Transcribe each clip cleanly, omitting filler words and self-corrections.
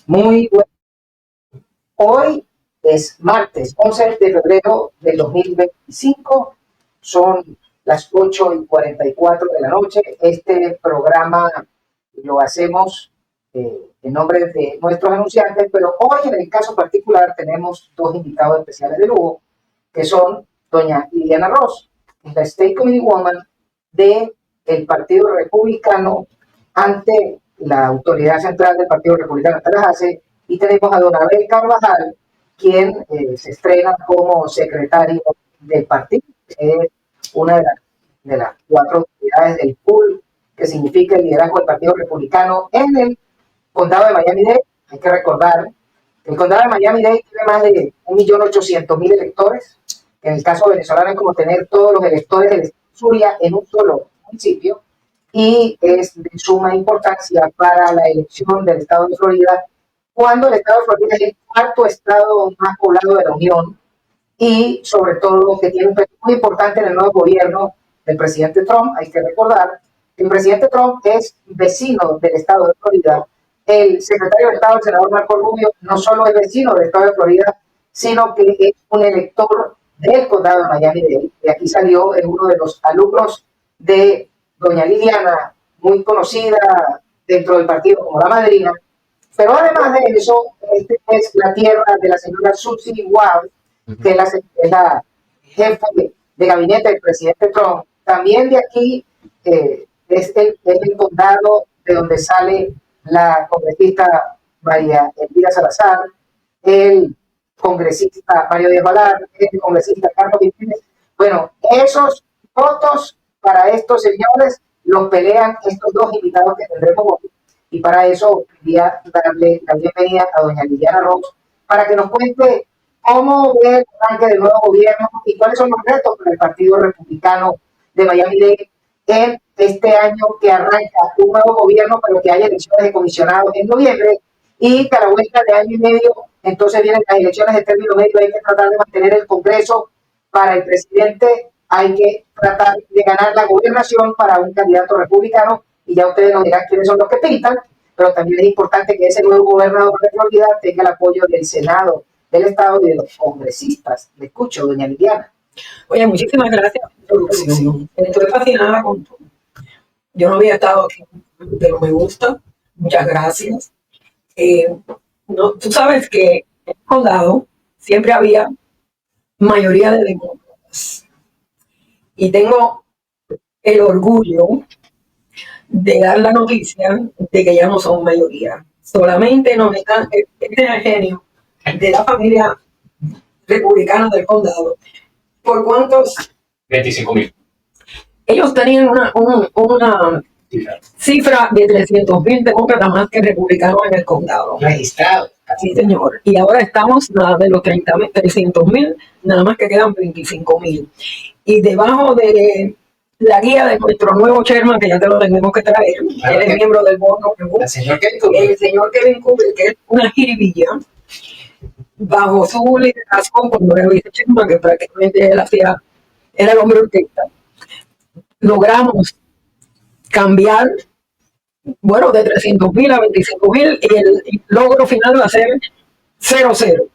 Muy bueno. Hoy es martes 11 de febrero del 2025. Son las 8:44 de la noche. Este programa lo hacemos en nombre de nuestros anunciantes, pero hoy en el caso particular tenemos dos invitados especiales de lujo, que son doña Liliana Ross, la State Committee Woman del Partido Republicano ante la autoridad central del Partido Republicano hasta las hace, y tenemos a don Abel Carvajal, quien se estrena como secretario del partido. Es una de las cuatro autoridades del pool que significa el liderazgo del Partido Republicano en el condado de Miami-Dade. Hay que recordar que el condado de Miami-Dade tiene más de 1.800.000 electores. En el caso venezolano es como tener todos los electores del estado Zulia en un solo municipio, y es de suma importancia para la elección del estado de Florida, cuando el estado de Florida es el cuarto estado más poblado de la Unión, y sobre todo que tiene un peso muy importante en el nuevo gobierno del presidente Trump. Hay que recordar que el presidente Trump es vecino del estado de Florida. El secretario de Estado, el senador Marco Rubio, no solo es vecino del estado de Florida, sino que es un elector del condado de Miami-Dade. De aquí salió en uno de los alumnos de doña Liliana, muy conocida dentro del partido como la madrina. Pero además de eso, este es la tierra de la señora Susie Wild, que es la jefa de gabinete del presidente Trump. También de aquí es el condado de donde sale la congresista María Elvira Salazar, el congresista Mario Díaz Balart, el congresista Carlos Jiménez. Bueno, esos votos para estos señores los pelean estos dos invitados que tendremos hoy. Y para eso quería darle la bienvenida a doña Liliana Ross para que nos cuente cómo ve el arranque del nuevo gobierno y cuáles son los retos para el Partido Republicano de Miami-Dade en este año que arranca un nuevo gobierno, pero que hay elecciones de comisionados en noviembre, y que a la vuelta de año y medio entonces vienen las elecciones de término medio. Hay que tratar de mantener el Congreso para el presidente, hay que tratar de ganar la gobernación para un candidato republicano, y ya ustedes nos dirán quiénes son los que pintan, pero también es importante que ese nuevo gobernador de Florida tenga el apoyo del Senado del Estado y de los congresistas. Le escucho, doña Liliana. Oye, muchísimas gracias por la introducción. Estoy fascinada con todo. Yo no había estado aquí, pero me gusta. Muchas gracias. No, tú sabes que en el condado siempre había mayoría de demócratas. Y tengo el orgullo de dar la noticia de que ya no son mayoría. Solamente nos están, este es el genio de la familia republicana del condado. ¿Por cuántos? 25.000. Ellos tenían una cifra de 300.000 demócratas más que republicanos en el condado. Registrado. Sí, señor. Y ahora estamos nada de los 300.000, nada más que quedan 25.000. Y debajo de la guía de nuestro nuevo chairman, que ya te lo tenemos que traer, él es miembro del bono, el señor Kevin Cooper, que es una jiribilla, bajo su liderazgo, cuando era vicechairman, que prácticamente él era el hombre orquesta, logramos cambiar, bueno, de 300.000 a 25.000, y el logro final va a ser 0-0.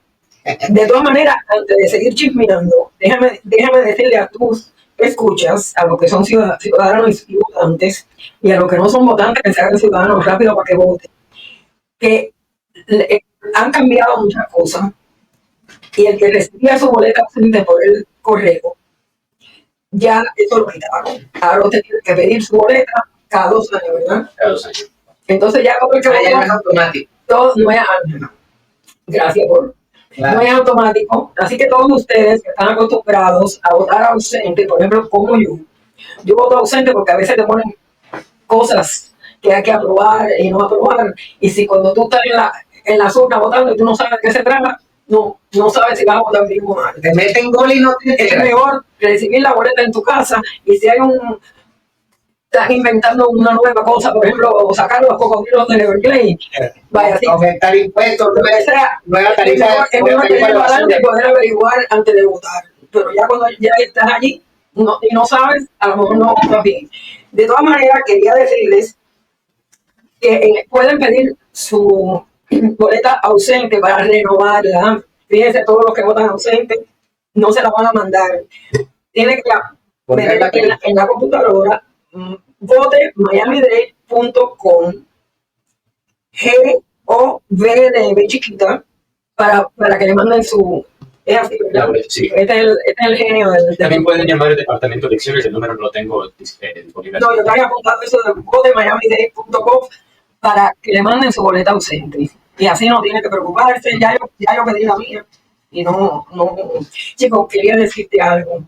De todas maneras, antes de seguir chismeando, déjame decirle a tus escuchas, a los que son ciudadanos y votantes, y a los que no son votantes, que se hagan ciudadanos rápido para que voten, que han cambiado muchas cosas, y el que recibía su boleta ausente por el correo, ya eso lo quitaron. Ahora usted tiene que pedir su boleta cada 2 años, ¿verdad? Cada 2 años. Entonces ya como el que no es automático. Todo no es gracias por... Claro. No es automático, así que todos ustedes que están acostumbrados a votar ausente, por ejemplo, como yo voto ausente porque a veces te ponen cosas que hay que aprobar y no aprobar, y si cuando tú estás en la urna votando y tú no sabes de qué se trata, no sabes si vas a votar bien o mal. Te meten gol y no te es mejor recibir la boleta en tu casa, y si hay estás inventando una nueva cosa, por ejemplo, sacar los cocodrilos de Everglades, vaya así. Aumentar impuestos, nueva tarifa. Es mejor tenerlo adelante y poder averiguar antes de votar. Pero ya cuando ya estás allí y no sabes, a lo mejor no votas bien. De todas maneras, quería decirles que pueden pedir su boleta ausente para renovarla. Fíjense, todos los que votan ausente no se la van a mandar. Tiene que meter en la computadora vote miamidade.com G-O-V de B chiquita para que le manden su... Es así, ¿verdad? Sí. Este es el genio del... También pueden llamar al departamento de elecciones, el número no lo tengo disponible. No, yo traigo apuntado eso de vote miamidade.com para que le manden su boleta ausente. Y así no tiene que preocuparse. Ya yo pedí la mía. Y no. Chicos, quería decirte algo.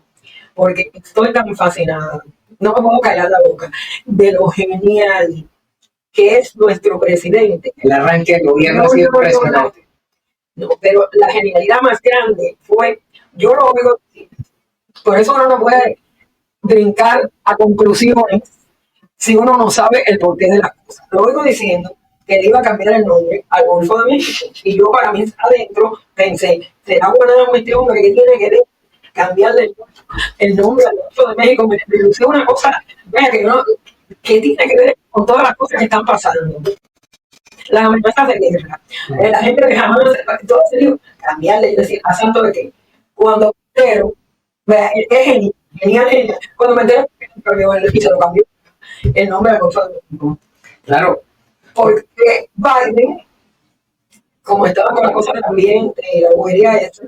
Porque estoy tan fascinada. No me puedo callar la boca. De lo genial que es nuestro presidente. El arranque del gobierno ha sido impresionante. No, pero la genialidad más grande fue, yo lo oigo, por eso uno no puede brincar a conclusiones si uno no sabe el porqué de las cosas. Lo oigo diciendo que le iba a cambiar el nombre al Golfo de México. Y yo para mí adentro pensé, será buena cuestión que tiene que ver cambiarle el nombre al Golfo de México. Me lució una cosa, que tiene que ver con todas las cosas que están pasando. Las amenazas de guerra, la gente que jamás, todo serio, cambiarle y decir, ¿a santo de qué? Cuando me entero, es genial, cuando me entero, y se lo cambió el nombre del Golfo de México. Claro. Porque Biden, como estaba con la cosa del ambiente y la bobería esa,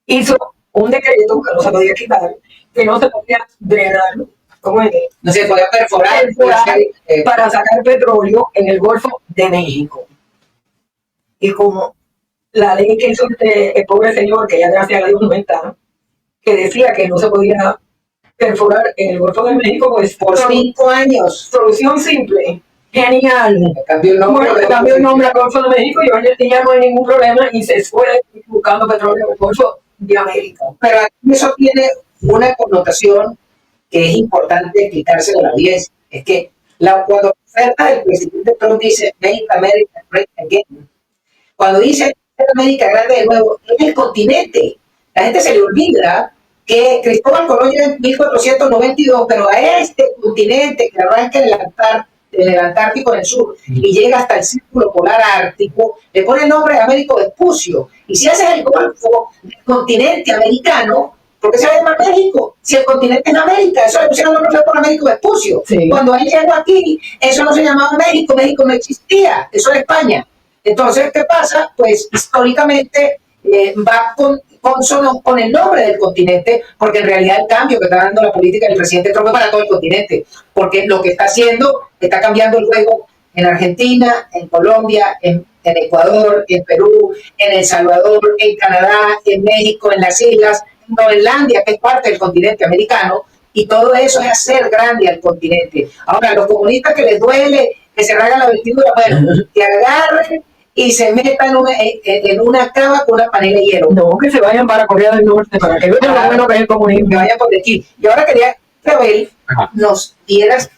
hizo un decreto que no se podía quitar, que no se podía drenar, ¿cómo es? No se podía perforar para sacar petróleo en el Golfo de México. Y como la ley que hizo el pobre señor, que ya gracias a Dios no está, que decía que no se podía perforar en el Golfo de México, pues por 5 años. Solución simple, genial. Cambió el nombre, cambió el nombre al Golfo de México y ya no hay ningún problema y se fue buscando petróleo en el Golfo de América. Pero eso tiene una connotación que es importante explicárselo a la audiencia. Es que cuando la oferta del presidente Trump dice Make America Great Again, cuando dice Make América grande de nuevo, es el continente. La gente se le olvida que Cristóbal Colón llega en 1492, pero a este continente que arranca en el Antártico en el sur y llega hasta el Círculo Polar Ártico, le pone el nombre de Américo Vespucio. Y si haces el golfo del continente americano, ¿por qué se llama México? Si el continente es América, eso le pusieron el nombre por Américo Vespucio. Sí. Cuando él llegó aquí, eso no se llamaba México, México no existía, eso era España. Entonces, ¿qué pasa? Pues históricamente va con el nombre del continente, porque en realidad el cambio que está dando la política del presidente Trump es para todo el continente, porque lo que está haciendo, está cambiando el juego en Argentina, en Colombia, en Ecuador, en Perú, en El Salvador, en Canadá, en México, en las islas, en Groenlandia, que es parte del continente americano, y todo eso es hacer grande al continente. Ahora, a los comunistas que les duele, que se ragan la vestidura, bueno, que agarren y se metan en una cava con una panela de hielo. No, que se vayan para Corea del Norte, para que vean lo bueno que es el comunismo. Que vayan por aquí. Y ahora quería que Abel nos dieras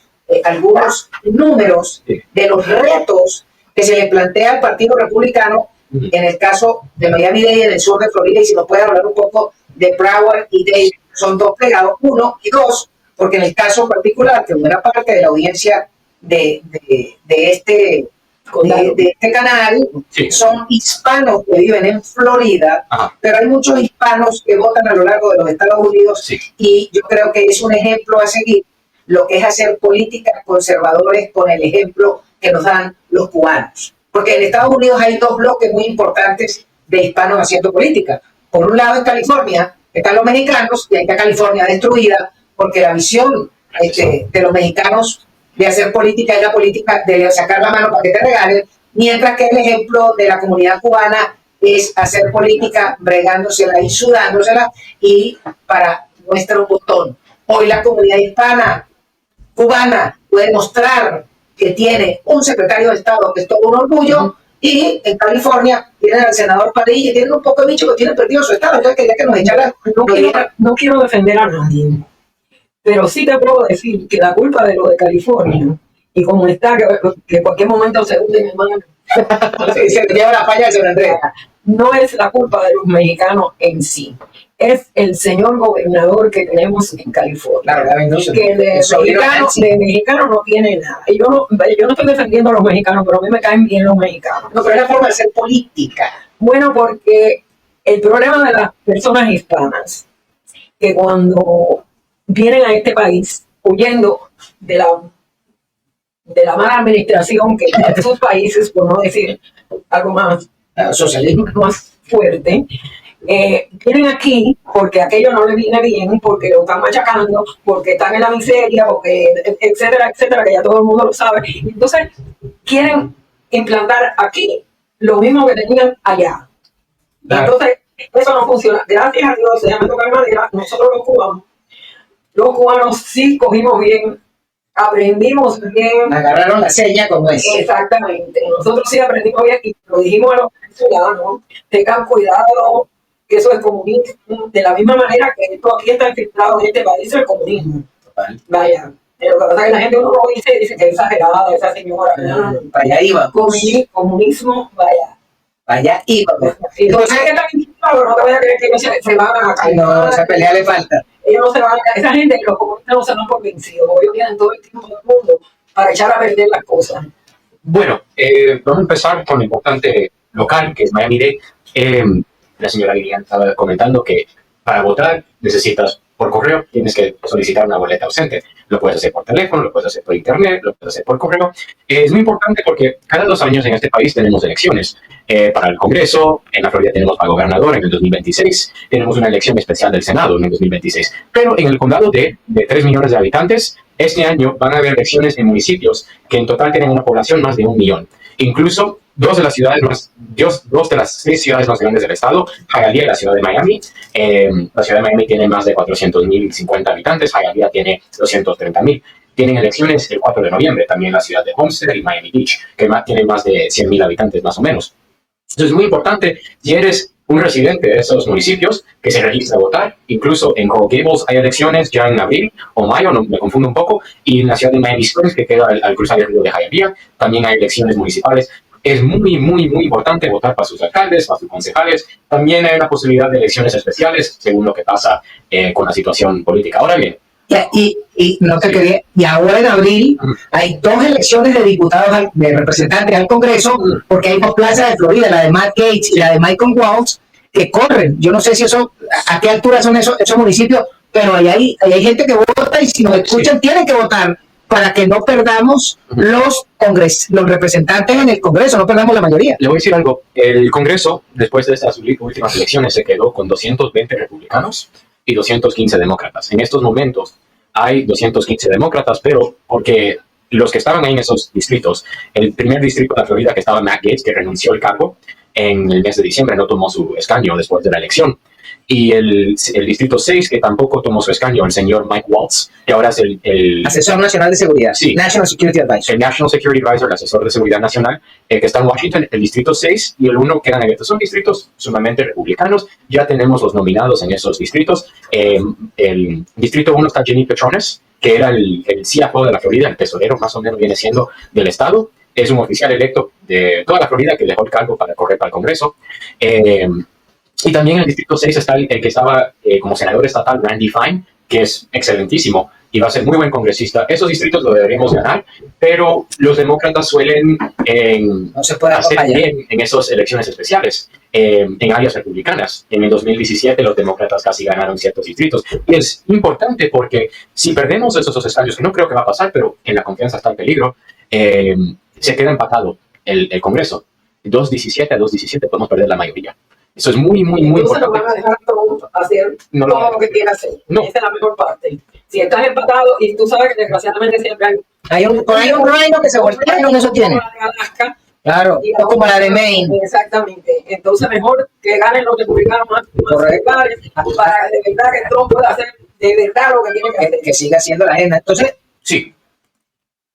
algunos números de los retos que se le plantea al Partido Republicano en el caso de Miami-Dade en el sur de Florida, y si nos puede hablar un poco de Broward y Dade, son dos pegados, 1 y 2, porque en el caso particular, que buena parte de la audiencia de este canal son hispanos que viven en Florida, pero hay muchos hispanos que votan a lo largo de los Estados Unidos, y yo creo que es un ejemplo a seguir lo que es hacer políticas conservadores con el ejemplo que nos dan los cubanos. Porque en Estados Los hay dos bloques muy importantes de hispanos haciendo política. Por un lado, en California están los mexicanos, y ahí está California destruida, porque la visión de los mexicanos de hacer política es la política de sacar la mano para que te regalen, mientras que el ejemplo de la comunidad cubana es hacer política bregándosela y sudándosela, y para nuestro botón. Hoy la comunidad hispana cubana puede mostrar que tiene un secretario de Estado que es todo un orgullo, y en California tienen al senador Padilla, y tienen un poco de bicho que tienen perdido su Estado. Entonces quería que nos echaran... No quiero defender a nadie, pero sí te puedo decir que la culpa de lo de California Y como está, que en cualquier momento se hunde, mi hermano. Se le lleva la falla de San Andrés. No es la culpa de los mexicanos en sí. Es el señor gobernador que tenemos en California. Claro, que de mexicano no tiene nada. Y yo no estoy defendiendo a los mexicanos, pero a mí me caen bien los mexicanos. No, pero es la forma de ser política. Bueno, porque el problema de las personas hispanas, que cuando vienen a este país huyendo de la mala administración que en sus países, por no decir algo más, Socialismo. más fuerte, vienen aquí porque aquello no les viene bien, porque lo están machacando, porque están en la miseria, porque etcétera, etcétera, que ya todo el mundo lo sabe. Entonces, quieren implantar aquí lo mismo que tenían allá. Claro. Entonces, eso no funciona. Gracias a Dios, déjame tocar madera, nosotros los cubanos sí cogimos bien, aprendimos bien. Agarraron la seña como es. Exactamente. Nosotros sí aprendimos bien y lo dijimos a los venezolanos, tengan cuidado, que eso es comunismo, de la misma manera que esto aquí está infiltrado en este país, el comunismo. Vaya. Pero lo que pasa es que la gente uno lo dice y dice que es exagerada esa señora. Para allá iba. Comunismo, vaya. Allá iba. Entonces, que está infiltrado, no te vayas a creer que ellos se van a caer. No, esa pelea le falta. Ellos no se van a caer. Esa gente, los comunistas no se van por vencidos, porque ellos tienen todo el tiempo del mundo para echar a perder las cosas. Bueno, vamos a empezar con lo importante local, que es Miami-Dade. La señora Lilian estaba comentando que para votar necesitas por correo, tienes que solicitar una boleta ausente. Lo puedes hacer por teléfono, lo puedes hacer por internet, lo puedes hacer por correo. Es muy importante porque cada 2 años en este país tenemos elecciones. Para el Congreso, en la Florida tenemos para gobernador en el 2026, tenemos una elección especial del Senado en el 2026. Pero en el condado de 3 millones de habitantes, este año van a haber elecciones en municipios que en total tienen una población más de 1 millón. Incluso dos de las 6 ciudades más grandes del estado, Hialeah y la ciudad de Miami. La ciudad de Miami tiene más de 400,050 habitantes, Hialeah tiene 230,000. Tienen elecciones el 4 de noviembre, también la ciudad de Homestead y Miami Beach, que tienen más de 100,000 habitantes más o menos. Entonces es muy importante, si eres un residente de esos municipios, que se registre a votar. Incluso en Coral Gables hay elecciones ya en abril o mayo, no me confundo un poco, y en la ciudad de Miami Springs, que queda al cruzar el río de Hialeah, también hay elecciones municipales. Es muy, muy, muy importante votar para sus alcaldes, para sus concejales. También hay una posibilidad de elecciones especiales, según lo que pasa con la situación política. Ahora bien, y no te quería, y ahora en abril hay 2 elecciones de diputados, de representantes al Congreso, porque hay 2 plazas de Florida, la de Matt Gaetz y la de Michael Waltz, que corren. Yo no sé si eso, a qué altura son esos municipios, pero ahí hay gente que vota y si nos escuchan tienen que votar para que no perdamos los representantes en el Congreso, no perdamos la mayoría. Le voy a decir algo. El Congreso, después de estas últimas elecciones, se quedó con 220 republicanos y 215 demócratas. En estos momentos hay 215 demócratas, pero porque los que estaban ahí en esos distritos, el primer distrito de la Florida que estaba Matt Gaetz, que renunció al cargo en el mes de diciembre, no tomó su escaño después de la elección. Y el distrito 6, que tampoco tomó su escaño, el señor Mike Waltz, que ahora es el asesor nacional de seguridad, sí, National Security Advisor. El National Security Advisor, el asesor de seguridad nacional, que está en Washington. El distrito 6 y el 1 quedan abiertos. Son distritos sumamente republicanos. Ya tenemos los nominados en esos distritos. El distrito 1 está Jenny Petrones, que era el CFO de la Florida, el tesorero más o menos viene siendo del estado. Es un oficial electo de toda la Florida que dejó el cargo para correr para el Congreso. Y también en el distrito 6 está el que estaba como senador estatal, Randy Fine, que es excelentísimo y va a ser muy buen congresista. Esos distritos lo deberíamos ganar, pero los demócratas suelen hacer bien en esas elecciones especiales, en áreas republicanas. En el 2017 los demócratas casi ganaron ciertos distritos. Y es importante porque si perdemos esos escaños, que no creo que va a pasar, pero en la confianza está en peligro, se queda empatado el Congreso. 2-17 a 2-17 podemos perder la mayoría. Eso es muy, muy, muy importante. importante. No van a dejar todo hacer no todo lo que quiera hacer. No. Esa es la mejor parte. Si estás empatado y tú sabes que desgraciadamente siempre hay un reino que se voltea y no se tiene. Como la de Alaska. Claro, o como la de Maine. Exactamente. Entonces mejor que ganen los republicanos más radicales para de verdad que Trump pueda hacer de verdad lo que tiene que hacer. Que siga haciendo la agenda. Entonces, sí.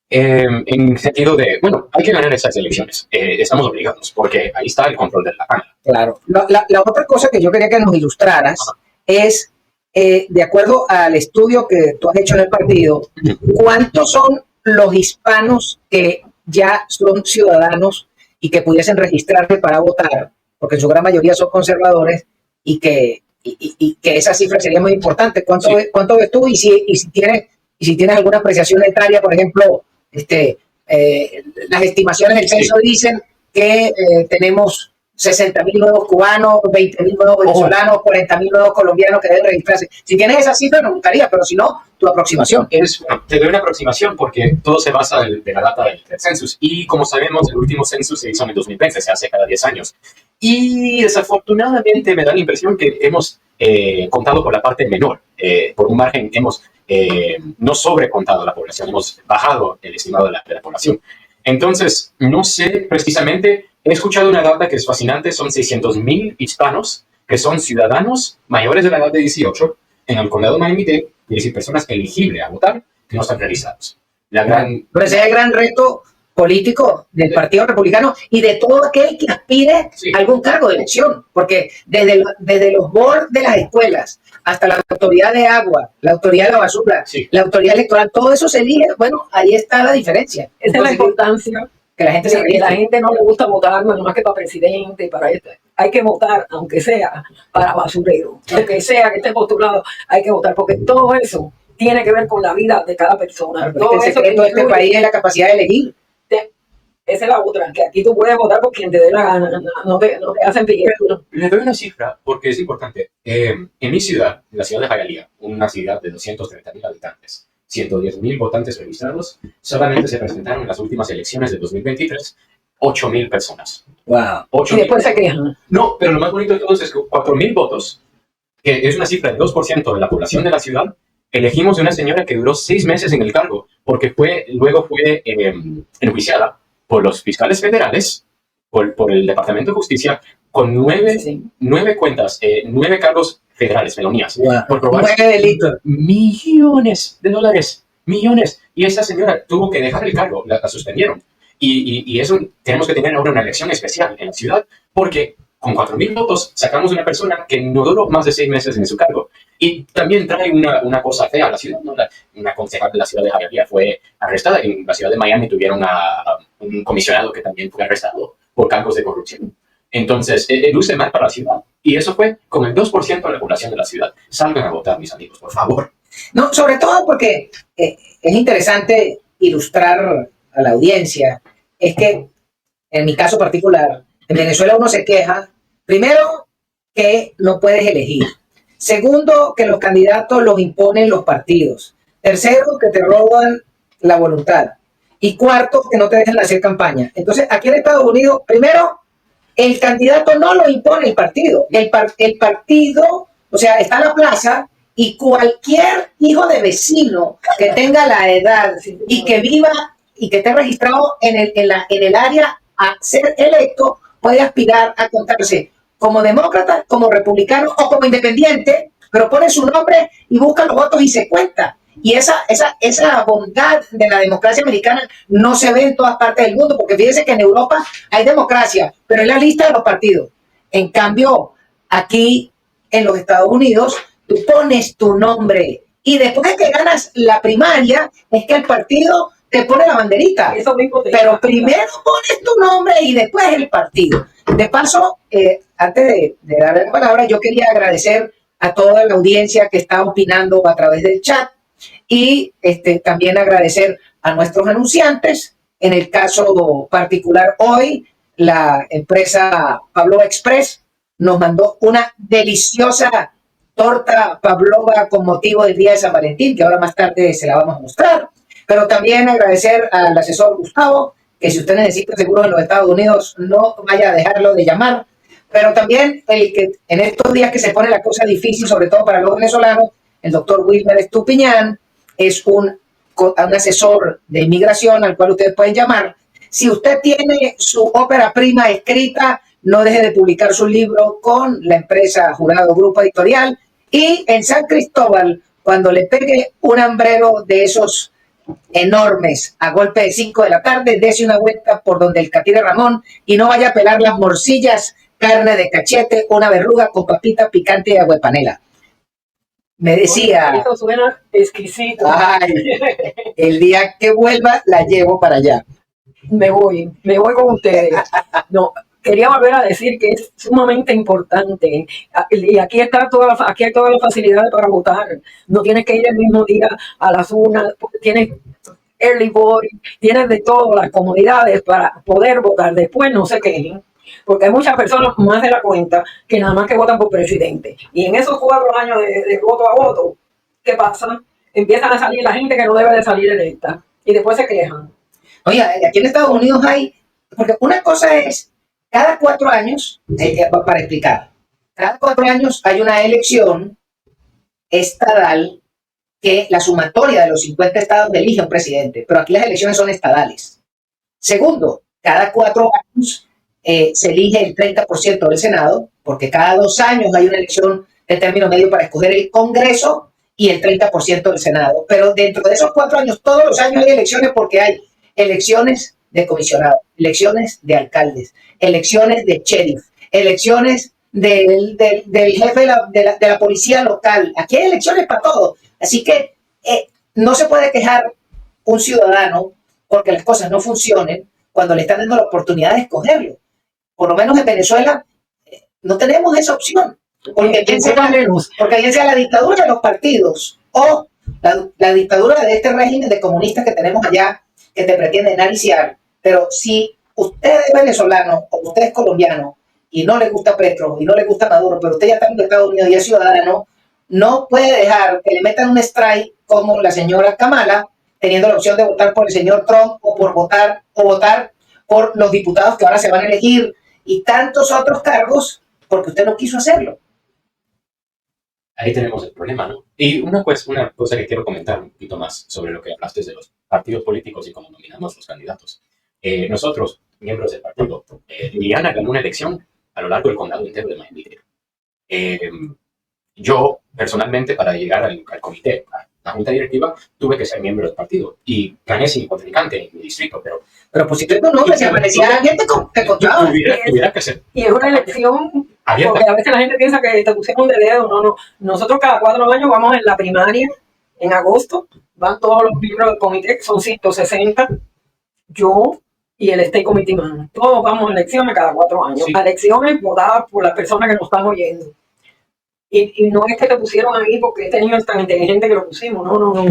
En sentido de, bueno, hay que ganar esas elecciones. Estamos obligados, porque ahí está el control de la Cámara. Claro. La otra cosa que yo quería que nos ilustraras es, de acuerdo al estudio que tú has hecho en el partido, ¿cuántos son los hispanos que ya son ciudadanos y que pudiesen registrarse para votar, porque en su gran mayoría son conservadores, y que esa cifra sería muy importante. ¿Cuánto, Sí. cuánto ves tú? Y si tienes alguna apreciación etaria, por ejemplo, las estimaciones del censo dicen que tenemos 60.000 nuevos cubanos, 20.000 nuevos venezolanos, 40.000 nuevos colombianos que deben registrarse. Si tienes esa cifra, nos gustaría, pero si no, tu aproximación. Te doy una aproximación porque todo se basa de la data del census. Y como sabemos, el último census se hizo en el 2020, se hace cada 10 años. Y desafortunadamente me da la impresión que hemos contado por la parte menor. Por un margen hemos no sobrecontado la población, hemos bajado el estimado de la población. Entonces, no sé precisamente, he escuchado una data que es fascinante, son 600.000 hispanos que son ciudadanos mayores de la edad de 18 en el condado de Miami-Dade, es decir, personas elegibles a votar que no están realizados. Pero ese es el gran reto político del Partido Republicano y de todo aquel que aspire a algún cargo de elección, porque desde los boards de las escuelas hasta la autoridad de agua, la autoridad de la basura, la autoridad electoral, todo eso se elige. Bueno, ahí está la diferencia. Esa es la importancia. Que la gente Que la gente no le gusta votar, no más que para presidente, para esto. Hay que votar, aunque sea para basurero, aunque sea que esté postulado, hay que votar, porque todo eso tiene que ver con la vida de cada persona. Todo el secreto de este país es la capacidad de elegir. Esa es la otra, que aquí tú puedes votar por quien te dé la gana, no te hacen piquete. Le doy una cifra porque es importante. En mi ciudad, en la ciudad de Hialeah, una ciudad de 230.000 habitantes, 110.000 votantes registrados, solamente se presentaron en las últimas elecciones de 2023 8.000 personas. Wow. 8.000. Y después se quejan. No, pero lo más bonito de todo es que 4.000 votos, que es una cifra de 2% de la población de la ciudad, elegimos de una señora que duró 6 meses en el cargo, porque luego fue enjuiciada por los fiscales federales, por el Departamento de Justicia, con 9 cuentas, 9 cargos federales, felonías, por probar 9 delitos. millones de dólares, millones. Y esa señora tuvo que dejar el cargo, la suspendieron. Y eso tenemos que tener ahora una elección especial en la ciudad, porque con 4.000 votos sacamos una persona que no duró más de 6 meses en su cargo. Y también trae una cosa fea a la ciudad, ¿no? Una concejal de la ciudad de Hialeah fue arrestada. En la ciudad de Miami tuvieron un comisionado que también fue arrestado por cargos de corrupción. Entonces, luce mal para la ciudad. Y eso fue con el 2% de la población de la ciudad. Salgan a votar, mis amigos, por favor. No, sobre todo porque es interesante ilustrar a la audiencia. Es que, en mi caso particular, en Venezuela uno se queja, primero, que no puedes elegir. Segundo, que los candidatos los imponen los partidos. Tercero, que te roban la voluntad. Y cuarto, que no te dejan hacer campaña. Entonces, aquí en Estados Unidos, primero, el candidato no lo impone el partido. El partido, o sea, está en la plaza y cualquier hijo de vecino que tenga la edad y que viva y que esté registrado en el área a ser electo, puede aspirar a contarse como demócrata, como republicano o como independiente, pero pone su nombre y busca los votos y se cuenta. Y esa bondad de la democracia americana no se ve en todas partes del mundo, porque fíjense que en Europa hay democracia, pero es la lista de los partidos. En cambio, aquí en los Estados Unidos, tú pones tu nombre y después de que ganas la primaria, es que el partido te pone la banderita. Eso mismo pero primero pones tu nombre y después el partido. De paso, antes de darle la palabra, yo quería agradecer a toda la audiencia que está opinando a través del chat y también agradecer a nuestros anunciantes. En el caso particular hoy, la empresa Pavlova Express nos mandó una deliciosa torta pavlova con motivo del Día de San Valentín, que ahora más tarde se la vamos a mostrar. Pero también agradecer al asesor Gustavo, que si usted necesita seguros en los Estados Unidos, no vaya a dejarlo de llamar. Pero también el que en estos días que se pone la cosa difícil, sobre todo para los venezolanos, el doctor Wilmer Estupiñán es un asesor de inmigración al cual ustedes pueden llamar. Si usted tiene su ópera prima escrita, no deje de publicar su libro con la empresa Jurado Grupo Editorial. Y en San Cristóbal, cuando le pegue un hambrero de esos enormes a golpe de 5 de la tarde, dése una vuelta por donde el Catire Ramón y no vaya a pelar las morcillas, carne de cachete, una verruga con papita picante y agua de panela. Me decía, Eso suena exquisito. ay, el día que vuelva la llevo para allá. Me voy con ustedes. No, quería volver a decir que es sumamente importante. Y aquí aquí hay todas las facilidades para votar. No tienes que ir el mismo día a las urnas, tienes early voting, tienes de todas las comodidades para poder votar. Después no se quejen, porque hay muchas personas más de la cuenta que nada más que votan por presidente. Y en esos 4 años de voto a voto, ¿qué pasa? Empiezan a salir la gente que no debe de salir electa y después se quejan. Oye, aquí en Estados Unidos hay, porque una cosa es, cada 4 años, para explicar, cada 4 años hay una elección estadal que la sumatoria de los 50 estados elige un presidente, pero aquí las elecciones son estadales. Segundo, cada 4 años se elige el 30% del Senado, porque cada 2 años hay una elección de término medio para escoger el Congreso y el 30% del Senado. Pero dentro de esos 4 años, todos los años hay elecciones porque hay elecciones de comisionados, elecciones de alcaldes, elecciones de sheriff, elecciones del jefe de la policía local. Aquí hay elecciones para todo. Así que no se puede quejar un ciudadano porque las cosas no funcionen cuando le están dando la oportunidad de escogerlo. Por lo menos en Venezuela no tenemos esa opción. Porque bien sea la dictadura de los partidos o la dictadura de este régimen de comunistas que tenemos allá que te pretenden aliciar. Pero si usted es venezolano o usted es colombiano y no le gusta Petro y no le gusta Maduro, pero usted ya está en Estados Unidos y es ciudadano, no puede dejar que le metan un strike como la señora Kamala, teniendo la opción de votar por el señor Trump o votar por los diputados que ahora se van a elegir y tantos otros cargos porque usted no quiso hacerlo. Ahí tenemos el problema, ¿no? Y una cosa que quiero comentar un poquito más sobre lo que hablaste de los partidos políticos y cómo nominamos los candidatos. Nosotros, miembros del partido, Liliana ganó una elección a lo largo del condado entero de Miami-Dade. Yo, personalmente, para llegar al comité, a la junta directiva, tuve que ser miembro del partido y gané sin contrincante en mi distrito, pero pues si tú no, se aparecía gente que contaba. Tuviera que ser. Y es una elección, abierta. porque a veces la gente piensa que te pusieron de dedo. No. Nosotros cada 4 años vamos en la primaria, en agosto, van todos los miembros del comité, son 160, yo y el State Committee Man. Todos vamos a elecciones cada 4 años. Sí. A elecciones votadas por las personas que nos están oyendo. Y no es que te pusieron ahí porque este niño es tan inteligente que lo pusimos, no.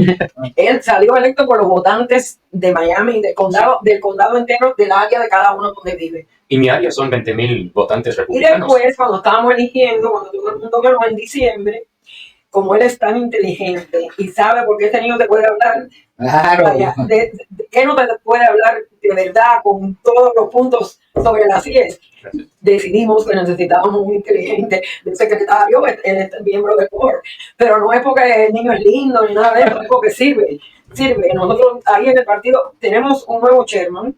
Él salió electo por los votantes de Miami, del condado entero, del área de cada uno donde vive. Y mi área son 20,000 votantes Y republicanos. después, cuando estábamos eligiendo, cuando todo el mundo ganó en diciembre, como él es tan inteligente y sabe por qué este niño te puede hablar, Claro. vaya, ¿qué no te puede hablar de verdad con todos los puntos sobre las IES? Decidimos que necesitábamos un inteligente del secretario, él es miembro del board, pero no es porque el niño es lindo ni nada de eso, es porque sirve. Nosotros ahí en el partido tenemos un nuevo chairman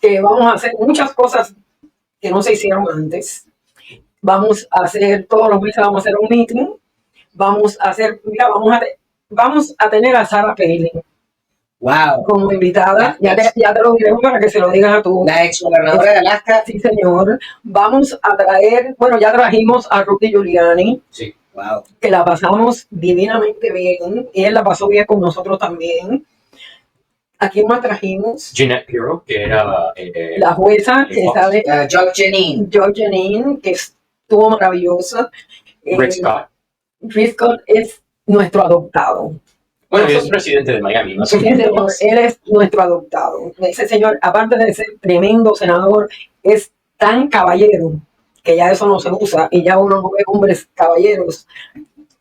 que vamos a hacer muchas cosas que no se hicieron antes. Vamos a hacer, todos los meses vamos a hacer un meeting, vamos a tener a Sarah Palin Wow. como invitada. Ya te lo diremos para que se lo digas a tu... La ex gobernadora de Alaska. Sí, señor. Vamos a traer, ya trajimos a Rudy Giuliani, Sí. Wow. que la pasamos divinamente bien, y él la pasó bien con nosotros también. ¿A quién más trajimos? Jeanette Pirro, que era La jueza, que sabe, George Jenin. George Jenin, que estuvo maravillosa. Rick Scott. Rick Scott es nuestro adoptado. Bueno, es presidente de Miami, ¿no? Sí, señor, él es nuestro adoptado. Ese señor, aparte de ser tremendo senador, es tan caballero que ya eso no se usa y ya uno no ve hombres caballeros.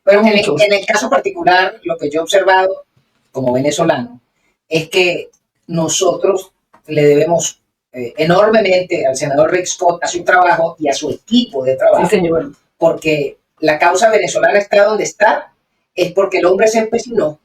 Pero en el caso particular, lo que yo he observado como venezolano es que nosotros le debemos enormemente al senador Rick Scott a su trabajo y a su equipo de trabajo. Sí, señor. Porque la causa venezolana está donde está, es porque el hombre se empecinó.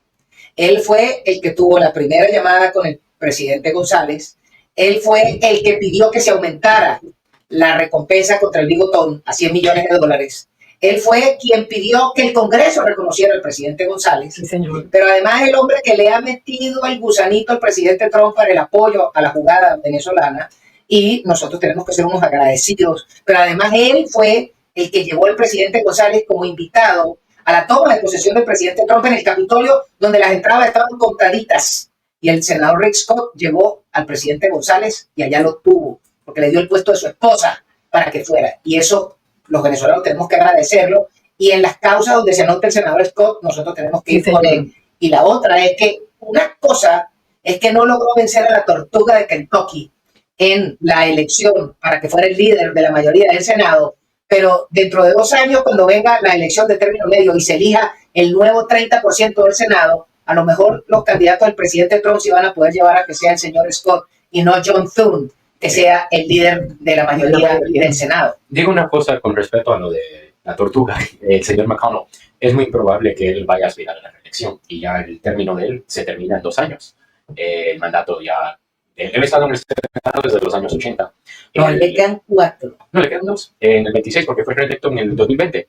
Él fue el que tuvo la primera llamada con el presidente González. Él fue el que pidió que se aumentara la recompensa contra el bigotón a $100 millones. Él fue quien pidió que el Congreso reconociera al presidente González. Sí, señor. Pero además el hombre que le ha metido el gusanito al presidente Trump para el apoyo a la jugada venezolana. Y nosotros tenemos que ser unos agradecidos. Pero además él fue el que llevó al presidente González como invitado a la toma de posesión del presidente Trump en el Capitolio, donde las entradas estaban contaditas. Y el senador Rick Scott llevó al presidente González y allá lo tuvo, porque le dio el puesto de su esposa para que fuera. Y eso los venezolanos tenemos que agradecerlo. Y en las causas donde se anota el senador Scott, nosotros tenemos que ir con él. Y la otra es que una cosa es que no logró vencer a la tortuga de Kentucky en la elección para que fuera el líder de la mayoría del Senado, pero dentro de 2 años, cuando venga la elección de término medio y se elija el nuevo 30% del Senado, a lo mejor los candidatos del presidente Trump se van a poder llevar a que sea el señor Scott y no John Thune, que sea el líder de la mayoría del Senado. Digo una cosa con respecto a lo de la tortuga, el señor McConnell. Es muy probable que él vaya a aspirar a la reelección y ya el término de él se termina en 2 años. El mandato ya... Él ha estado en el Senado desde los años 80. No, le quedan 4. No, le quedan 2. En el 26, porque fue reelecto en el 2020.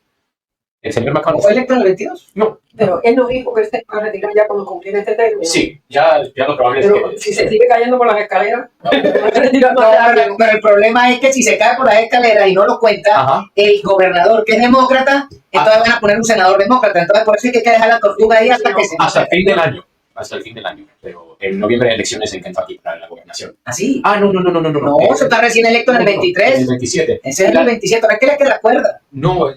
El señor McConnell... ¿Fue electo en el 22? No. Pero él no dijo que él se va a retirar ya cuando concluya este término. Sí, ya lo probable Pero es que... si se sigue cayendo por las escaleras, No, pero el problema es que si se cae por las escaleras y no lo cuenta, Ajá. el gobernador, que es demócrata, entonces van a poner un senador demócrata. Entonces por eso hay que dejar la tortuga ahí hasta que se... Hasta el fin del año. Hasta el fin del año. Pero en noviembre hay elecciones en Kentucky para la gobernación. ¿Así? Ah, no. No, se está recién electo en el 23. En el 27. Ese es el 27. ¿Para qué le queda cuerda? No,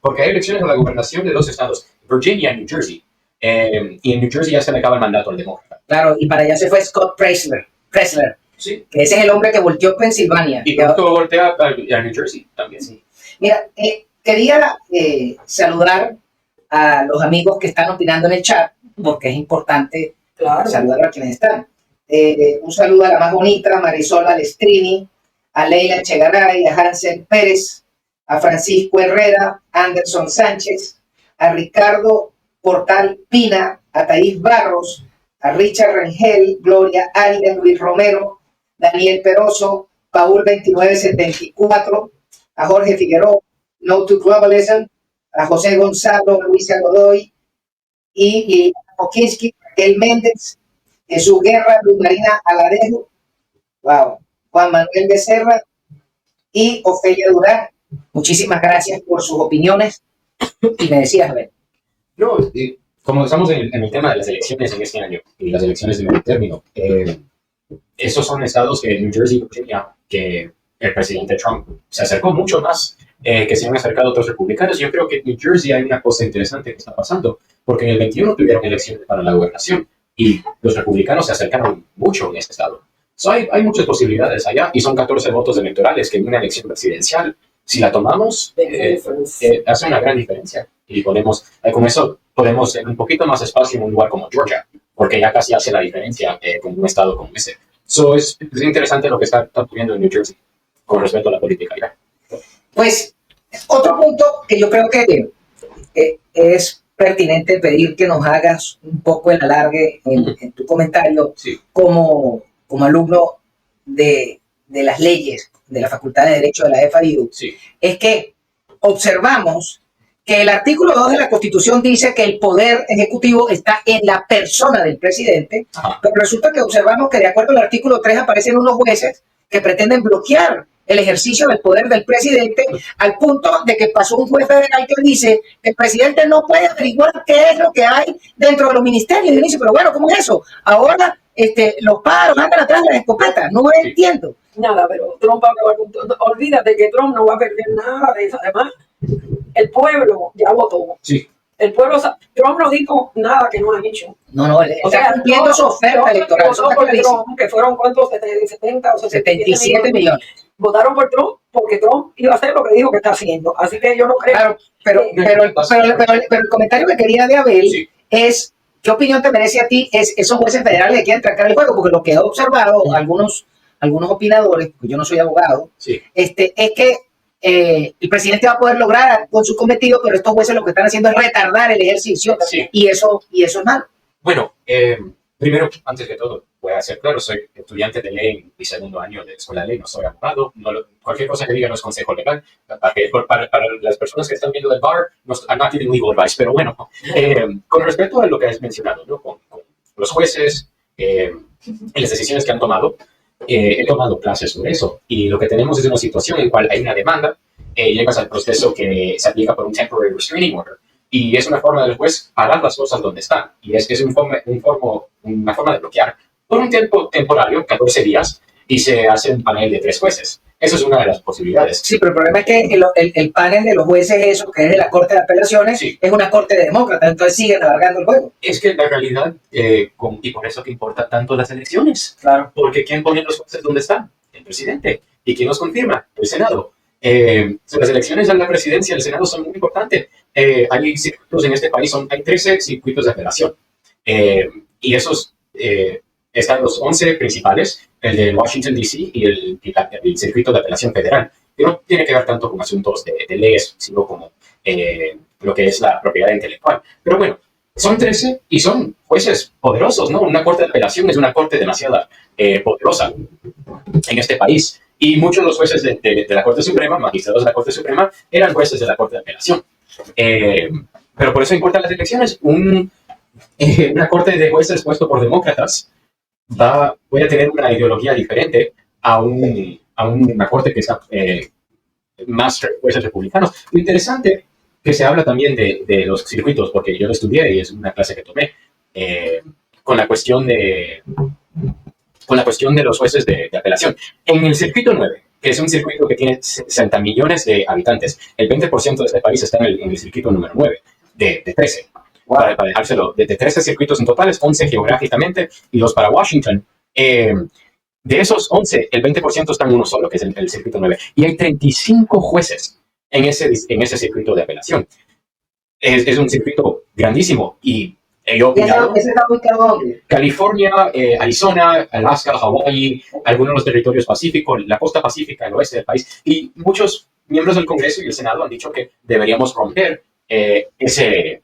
porque hay elecciones en la gobernación de 2 estados, Virginia y New Jersey. Y en New Jersey ya se le acaba el mandato al demócrata. Claro, y para allá se fue Scott Presler, Sí. que ese es el hombre que volteó Pensilvania. Y pronto voltea a New Jersey también. Sí. Mira, quería saludar a los amigos que están opinando en el chat, porque es importante claro. saludar a quienes están. Un saludo a la más bonita, Marisol Alestrini, a Leila Chegaray, a Hansel Pérez, a Francisco Herrera, Anderson Sánchez, a Ricardo Portal Pina, a Thaís Barros, a Richard Rangel, Gloria Arias, Luis Romero, Daniel Peroso, Paul 2974, a Jorge Figueroa, No to Globalism, a José Gonzalo, Luisa Godoy y Liliana Pokinski, Raquel Méndez, Jesús Guerra, Luz Marina Aladejo, wow, Juan Manuel Becerra y Ofelia Durán. Muchísimas gracias por sus opiniones. Y me decías, a ver. No, como estamos en el tema de las elecciones en este año y las elecciones de medio término, esos son estados que New Jersey y Virginia, que el presidente Trump se acercó mucho más que se han acercado otros republicanos. Yo creo que en New Jersey hay una cosa interesante que está pasando, porque en el 21 tuvieron elecciones para la gobernación y los republicanos se acercaron mucho en ese estado. So hay muchas posibilidades allá y son 14 votos electorales que en una elección presidencial, si la tomamos, hace una gran diferencia. Y podemos, con eso podemos en un poquito más espacio en un lugar como Georgia, porque ya casi hace la diferencia con un estado como ese. So es interesante lo que está ocurriendo en New Jersey con respecto a la política allá. Pues otro punto que yo creo que es pertinente pedir que nos hagas un poco el alargue en tu comentario, Sí. como alumno de las leyes de la Facultad de Derecho de la FIU, Sí. es que observamos que el artículo 2 de la Constitución dice que el poder ejecutivo está en la persona del presidente, Ajá. pero resulta que observamos que de acuerdo al artículo 3 aparecen unos jueces que pretenden bloquear el ejercicio del poder del presidente, al punto de que pasó un juez federal que dice que el presidente no puede averiguar qué es lo que hay dentro de los ministerios. Y dice, pero bueno, ¿cómo es eso? Ahora los pájaros andan atrás de las escopetas. No entiendo. Nada, pero Trump va a acabar. Olvídate que Trump no va a perder nada de eso. Además, el pueblo ya votó. Sí. El pueblo, Trump no dijo nada que no ha dicho. No, él está cumpliendo su oferta electoral. Eso Votó está por clarísimo. Trump, que fueron cuántos, 70 o 77 millones. Votaron por Trump porque Trump iba a hacer lo que dijo que está haciendo. Así que yo no creo. Claro, pero el comentario que quería de Abel Sí. es, ¿qué opinión te merece a ti esos jueces federales que quieren trancar el juego? Porque lo que he observado, algunos opinadores, porque yo no soy abogado, Sí. es que el presidente va a poder lograr con su cometido, pero estos jueces lo que están haciendo es retardar el ejercicio, Sí. y eso es malo. Bueno, primero, antes que todo, voy a ser claro, soy estudiante de ley en mi 2º año de escuela de ley, no soy abogado, cualquier cosa que diga no es consejo legal. Para las personas que están viendo del bar, I'm not giving legal advice, pero bueno, con respecto a lo que has mencionado, ¿no? con los jueces y las decisiones que han tomado, he tomado clases sobre eso, y lo que tenemos es una situación en la cual hay una demanda, llegas al proceso que se aplica por un temporary restraining order, Y es una forma del juez parar las cosas donde están. Y es una forma de bloquear por un tiempo temporario, 14 días, y se hace un panel de 3 jueces. Eso es una de las posibilidades. Sí, pero el problema es que el panel de los jueces, eso que es de la Corte de Apelaciones, Sí. es una corte de demócratas, entonces siguen alargando el juego. Es que la realidad, y por eso que importa tanto las elecciones, Claro. porque ¿quién pone los jueces donde están? El presidente. ¿Y quién los confirma? El Senado. Las elecciones a la presidencia y al Senado son muy importantes. Hay circuitos en este país, hay 13 circuitos de apelación. Y esos están los 11 principales, el de Washington, D.C. y el circuito de apelación federal, que no tiene que ver tanto con asuntos de leyes, sino como lo que es la propiedad intelectual. Pero bueno, son 13 y son jueces poderosos, ¿no? Una corte de apelación es una corte demasiado poderosa en este país. Y muchos de los jueces de la Corte Suprema, magistrados de la Corte Suprema, eran jueces de la Corte de Apelación. Pero por eso importan las elecciones. Una corte de jueces puesto por demócratas puede tener una ideología diferente a una corte que está más jueces republicanos. Lo interesante que se habla también de los circuitos, porque yo lo estudié y es una clase que tomé, con la cuestión de los jueces de apelación. En el circuito 9, que es un circuito que tiene 60 millones de habitantes, el 20% de este país está en el circuito número 9, de 13. Wow. Para dejárselo, de 13 circuitos en totales, 11 geográficamente y 2 para Washington. De esos 11, el 20% está en uno solo, que es el circuito 9. Y hay 35 jueces en ese circuito de apelación. Es un circuito grandísimo y yo opinado, ¿Ese está ubicado dónde? California, Arizona, Alaska, Hawái, algunos de los territorios pacíficos, la costa pacífica, el oeste del país. Y muchos miembros del Congreso y el Senado han dicho que deberíamos romper ese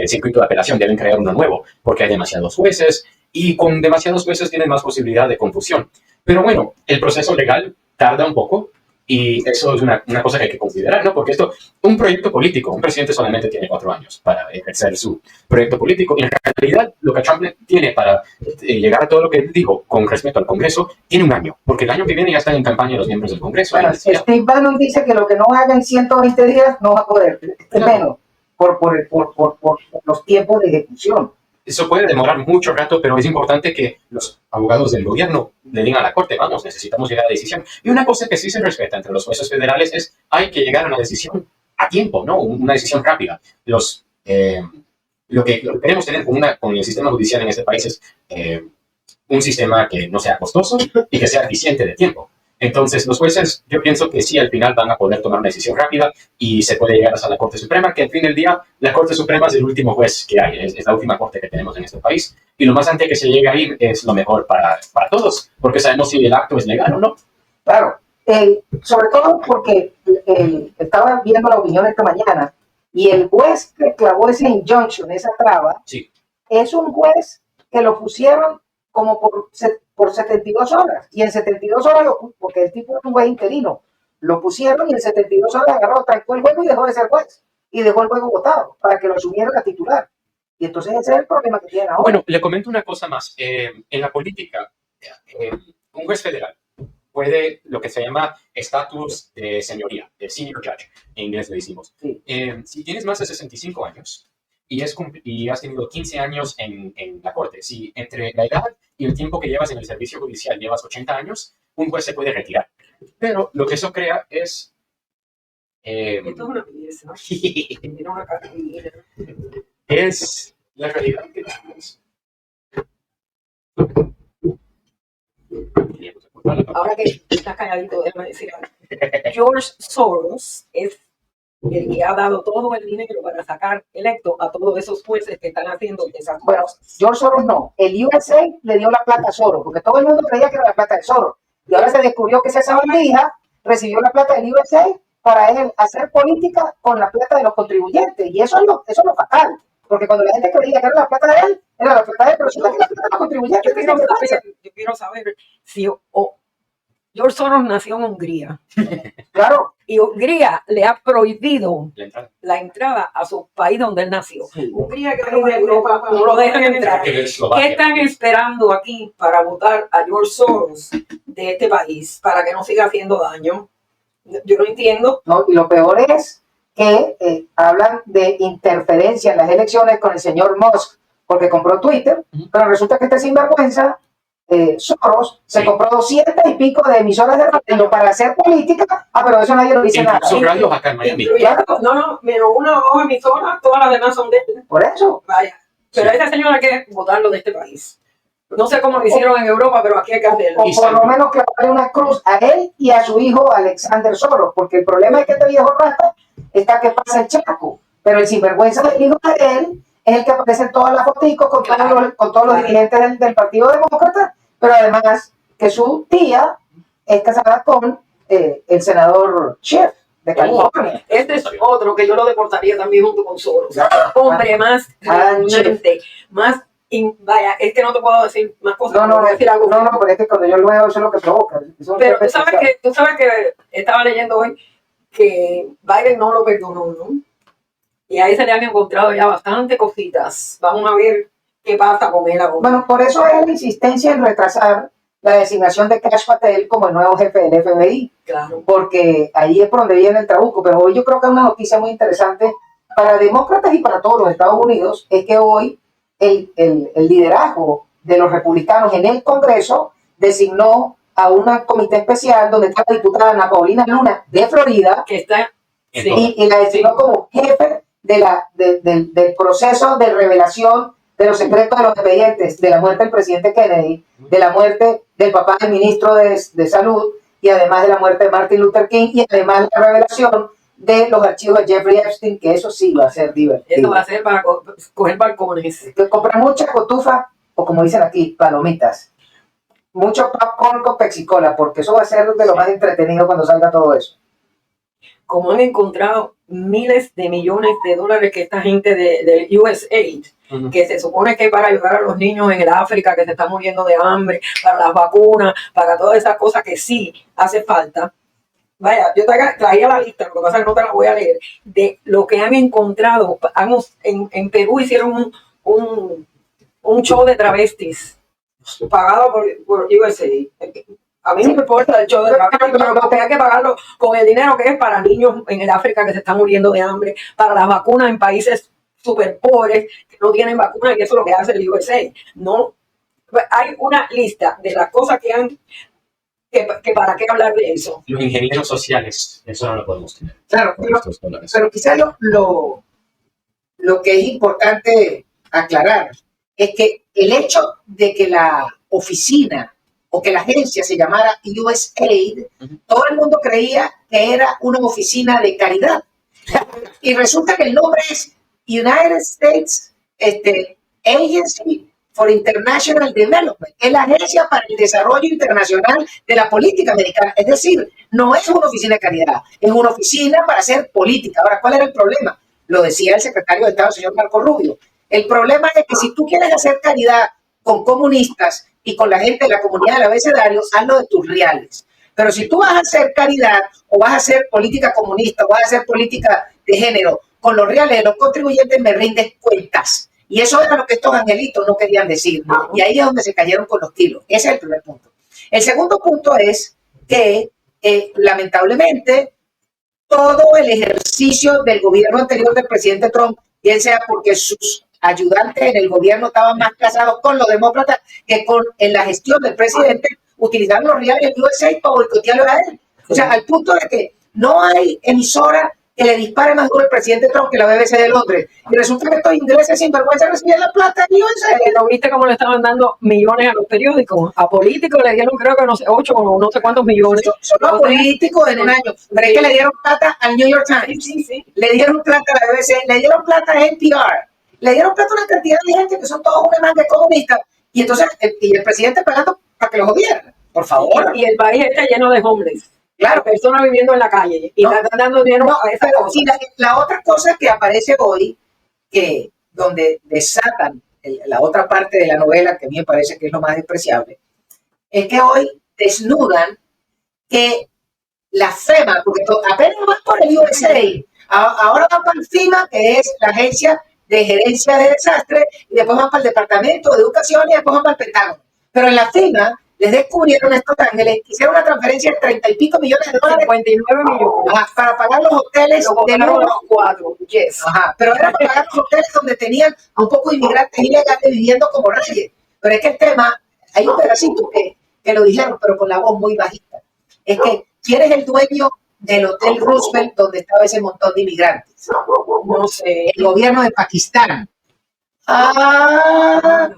circuito de apelación, deben crear uno nuevo, porque hay demasiados jueces y con demasiados jueces tienen más posibilidad de confusión. Pero bueno, el proceso legal tarda un poco y eso es una cosa que hay que considerar, ¿no? Porque un proyecto político, un presidente solamente tiene 4 años para ejercer su proyecto político y en realidad lo que Trump tiene para llegar a todo lo que él dijo con respecto al Congreso, tiene un año, porque el año que viene ya están en campaña los miembros del Congreso. Bueno, Steve Bannon dice que lo que no haga en 120 días no va a poder, es menos, por los tiempos de ejecución. Eso puede demorar mucho rato, pero es importante que los abogados del gobierno le digan a la corte, vamos, necesitamos llegar a la decisión. Y una cosa que sí se respeta entre los jueces federales es hay que llegar a una decisión a tiempo, ¿no? Una decisión rápida. Lo que queremos tener con el sistema judicial en este país es un sistema que no sea costoso y que sea eficiente de tiempo. Entonces, los jueces, yo pienso que sí, al final van a poder tomar una decisión rápida y se puede llegar hasta la Corte Suprema, que al fin del día, la Corte Suprema es el último juez que hay, es la última corte que tenemos en este país. Y lo más antes que se llegue ahí es lo mejor para todos, porque sabemos si el acto es legal o no. Claro, sobre todo porque estaba viendo la opinión esta mañana y el juez que clavó ese injunction, esa traba, sí, es un juez que lo pusieron como por 72 horas. Y en 72 horas, porque el tipo es un juez interino, lo pusieron y en 72 horas agarró, trancó el juego y dejó de ser juez. Y dejó el juego votado para que lo asumieran a titular. Y entonces ese es el problema que tienen ahora. Bueno, le comento una cosa más. En la política, un juez federal puede lo que se llama estatus de señoría, de senior judge, en inglés le decimos. Sí. Si tienes más de 65 años, y has tenido 15 años en la corte, si entre la edad y el tiempo que llevas en el servicio judicial llevas 80 años, un juez se puede retirar. Pero lo que eso crea es... Esto es una pieza. Es la realidad que tenemos. Ahora que estás calladito, déjame decir algo. George Soros es el que ha dado todo el dinero para sacar electo a todos esos jueces que están haciendo esas Bueno, cosas. George Soros no. El USA le dio la plata a Soros, porque todo el mundo creía que era la plata de Soros. Y ahora se descubrió que esa bandija recibió la plata del USA para él hacer política con la plata de los contribuyentes. Y eso es lo fatal. Porque cuando la gente creía que era la plata de él, era la plata de él, pero resulta que era la plata de los contribuyentes. Yo quiero saber si George Soros nació en Hungría. Claro. Y Hungría le ha prohibido la entrada a su país donde él nació. Sí. Hungría, que es de Europa, no lo dejan entrar. ¿Qué están esperando aquí para votar a George Soros de este país para que no siga haciendo daño? Yo no entiendo. No, y lo peor es que hablan de interferencia en las elecciones con el señor Musk, porque compró Twitter, pero resulta que este sinvergüenza, Soros, se compró 200 y pico de emisoras de radio para hacer política, pero de eso nadie lo dice nada. Incluso radios acá en Miami. No, menos una o dos emisoras, todas las demás son de él. Por eso. Vaya. Pero a esa señora hay que votarlo de este país. No sé cómo lo hicieron en Europa, pero aquí hay que hacerlo. O por lo menos que vale una cruz a él y a su hijo Alexander Soros, porque el problema es que este viejo rata está que pasa el chaco, pero el sinvergüenza del hijo de él es el que aparece en todas las fotos con todos los dirigentes del Partido Demócrata, pero además que su tía es casada con el senador Schiff de California. Este es otro que yo lo deportaría también junto con Soros. Hombre más repugnante, más... vaya, es que no te puedo decir más cosas. No, pero es que cuando yo lo veo eso es lo que provoca. Pero tú sabes que estaba leyendo hoy que Biden no lo perdonó, ¿no? Y ahí se le han encontrado ya bastante cositas. Vamos a ver qué pasa con él ahora. Bueno, por eso es la insistencia en retrasar la designación de Kash Patel como el nuevo jefe del FBI. Claro. Porque ahí es por donde viene el trabuco. Pero hoy yo creo que es una noticia muy interesante para demócratas y para todos los Estados Unidos, es que hoy el liderazgo de los republicanos en el Congreso designó a un comité especial donde está la diputada Ana Paulina Luna de Florida, Que está... Sí. y la designó como jefe del proceso de revelación de los secretos de los expedientes de la muerte del presidente Kennedy, de la muerte del papá del ministro de Salud, y además de la muerte de Martin Luther King, y además la revelación de los archivos de Jeffrey Epstein, que eso sí va a ser divertido. Esto va a ser para coger balcones. Que comprar mucha cotufa, o como dicen aquí, palomitas. Mucho popcorn con pexicola, porque eso va a ser de lo más entretenido cuando salga todo eso. Como han encontrado miles de millones de dólares que esta gente del USAID, que se supone que es para ayudar a los niños en el África que se están muriendo de hambre, para las vacunas, para todas esas cosas que sí hace falta. Vaya, yo traía la lista, lo que pasa es que no te la voy a leer, de lo que han encontrado. En Perú hicieron un show de travestis pagado por USAID. A mí no me importa el show de travestis, pero lo que hay que pagarlo con el dinero que es para niños en el África que se están muriendo de hambre, para las vacunas en países súper pobres que no tienen vacunas, y eso es lo que hace el USAID. No, hay una lista de las cosas que han... Que para qué hablar de eso. Los ingenieros sociales, eso no lo podemos tener. Claro, pero quizás lo que es importante aclarar es que el hecho de que la oficina o que la agencia se llamara USAID, todo el mundo creía que era una oficina de caridad. Y resulta que el nombre es United States Agency for International Development, es la agencia para el desarrollo internacional de la política americana. Es decir, no es una oficina de caridad, es una oficina para hacer política. Ahora, ¿cuál era el problema? Lo decía el secretario de Estado, el señor Marco Rubio. El problema es que si tú quieres hacer caridad con comunistas y con la gente de la comunidad del abecedario, hazlo de tus reales. Pero si tú vas a hacer caridad o vas a hacer política comunista o vas a hacer política de género con los reales de los contribuyentes, me rindes cuentas. Y eso era lo que estos angelitos no querían decir. Y ahí es donde se cayeron con los kilos. Ese es el primer punto. El segundo punto es que, lamentablemente, todo el ejercicio del gobierno anterior del presidente Trump, bien sea porque sus ayudantes en el gobierno estaban más casados con los demócratas que en la gestión del presidente, utilizaron los reales del USA para boicotearlo a él. O sea, al punto de que no hay emisora que le dispare más duro al presidente Trump que la BBC de Londres. Y resulta que estos ingleses sin vergüenza recibían la plata de USA. ¿Lo viste cómo le estaban dando millones a los periódicos? A políticos le dieron, creo que no sé, 8 o no sé cuántos millones. Son los políticos en un año. Pero es que le dieron plata al New York Times. Sí. Le dieron plata a la BBC. Le dieron plata a NPR. Le dieron plata a una cantidad de gente que son todos una manga comunistas. Y entonces, y el presidente pagando para que los gobierne. Por favor. Y el país está lleno de homeless. Claro. Personas viviendo en la calle y están dando dinero a esa cosa. Sí, la otra cosa que aparece hoy, que donde desatan la otra parte de la novela, que a mí me parece que es lo más despreciable, es que hoy desnudan que la FEMA, porque apenas van por el USAID, ahora van para el FEMA, que es la Agencia de Gerencia de Desastres, y después van para el Departamento de Educación y después van para el Pentágono. Pero en la FEMA les descubrieron a estos ángeles, hicieron una transferencia de 30 y pico millones de dólares 59 millones. para pagar los hoteles Lo de votaron lujo. los 4. Yes. Pero era para pagar los hoteles donde tenían a un poco de inmigrantes ilegales viviendo como reyes. Pero es que el tema, hay un pedacito que lo dijeron, pero con la voz muy bajita. Es que, ¿quién es el dueño del Hotel Roosevelt donde estaba ese montón de inmigrantes? No sé. El gobierno de Pakistán.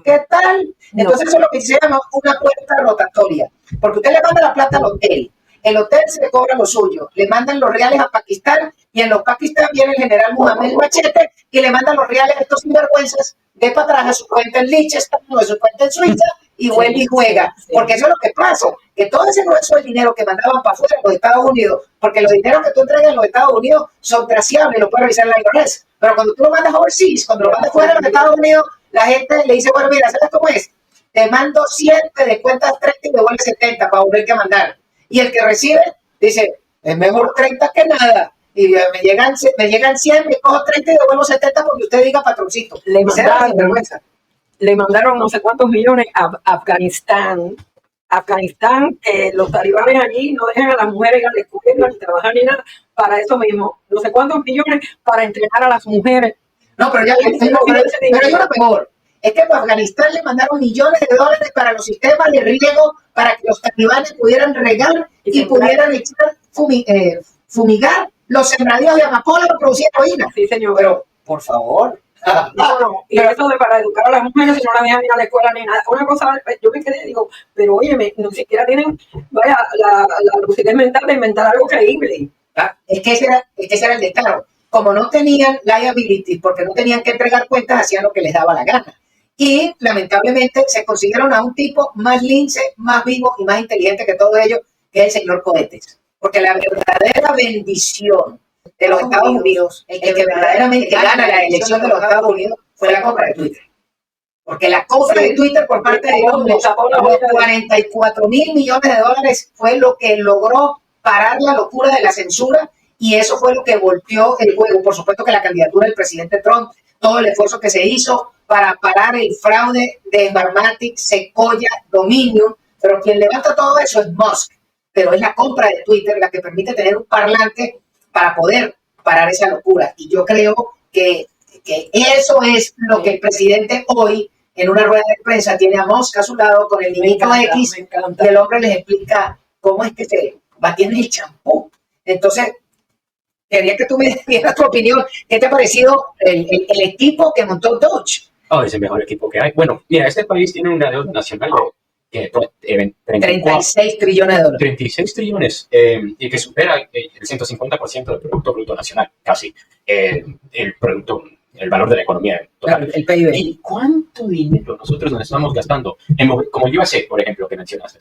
¿Qué tal? Entonces eso es lo que se llama una cuenta rotatoria. Porque usted le manda la plata al hotel. El hotel se le cobra lo suyo. Le mandan los reales a Pakistán y en los Pakistán viene el general Mohamed Machete y le mandan los reales a estos sinvergüenzas de para atrás a su cuenta en Liechtenstein o a su cuenta en Suiza y vuelve y juega. Porque eso es lo que pasa. Que todo ese grueso del dinero que mandaban para afuera de los Estados Unidos, porque los dineros que tú entregas en los Estados Unidos son traciables, lo puede revisar la IRS. Pero cuando tú lo mandas overseas, cuando lo mandas fuera de los Estados Unidos, la gente le dice, bueno, mira, ¿sabes cómo es? Te mando 100, te descuentas 30 y me devuelve 70 para volver a mandar. Y el que recibe dice, es mejor 30 que nada. Y me llegan 100, me cojo 30 y devuelvo 70 porque usted diga patroncito. Le mandaron no sé cuántos millones a Afganistán. Afganistán, que los talibanes allí no dejan a las mujeres ir a la escuela ni trabajar ni nada. Para eso mismo, no sé cuántos millones para entrenar a las mujeres. No, pero ya pero hay una peor. Es que para Afganistán le mandaron millones de dólares para los sistemas de riego para que los talibanes pudieran regar y pudieran fumigar los sembradíos de amapola para producir heroína. Sí, señor. Pero, por favor. No. Y eso de para educar a las mujeres, si no las dejan ir a la escuela ni nada. Una cosa, yo me quedé, digo, pero óyeme, no siquiera tienen, vaya, la lucidez mental de inventar algo creíble. Es que ese era el descaro. Como no tenían liability, porque no tenían que entregar cuentas, hacían lo que les daba la gana. Y lamentablemente se consiguieron a un tipo más lince, más vivo y más inteligente que todos ellos, que es el señor Cohetes. Porque la verdadera bendición de los Estados Unidos, el que verdaderamente gana la elección de los Estados Unidos, fue la compra de Twitter. Porque la compra de Twitter por parte de los 44 mil millones de dólares fue lo que logró parar la locura de la censura y eso fue lo que volteó el juego. Por supuesto que la candidatura del presidente Trump, todo el esfuerzo que se hizo para parar el fraude de Smartmatic, Sequoia, Dominion, pero quien levanta todo eso es Musk. Pero es la compra de Twitter la que permite tener un parlante para poder parar esa locura. Y yo creo que eso es lo que el presidente hoy, en una rueda de prensa, tiene a Musk a su lado con el niñito X y el hombre les explica cómo es que se batiendo el champú. Entonces, quería que tú me dieras tu opinión. ¿Qué te ha parecido el equipo que montó Doge? Es el mejor equipo que hay. Bueno, mira, este país tiene una deuda nacional de 36 trillones de dólares. 36 trillones y que supera el 150% del Producto Bruto Nacional, casi. El valor de la economía total. El PIB. ¿Y cuánto dinero nosotros nos estamos gastando? Como USA, por ejemplo, que mencionaste.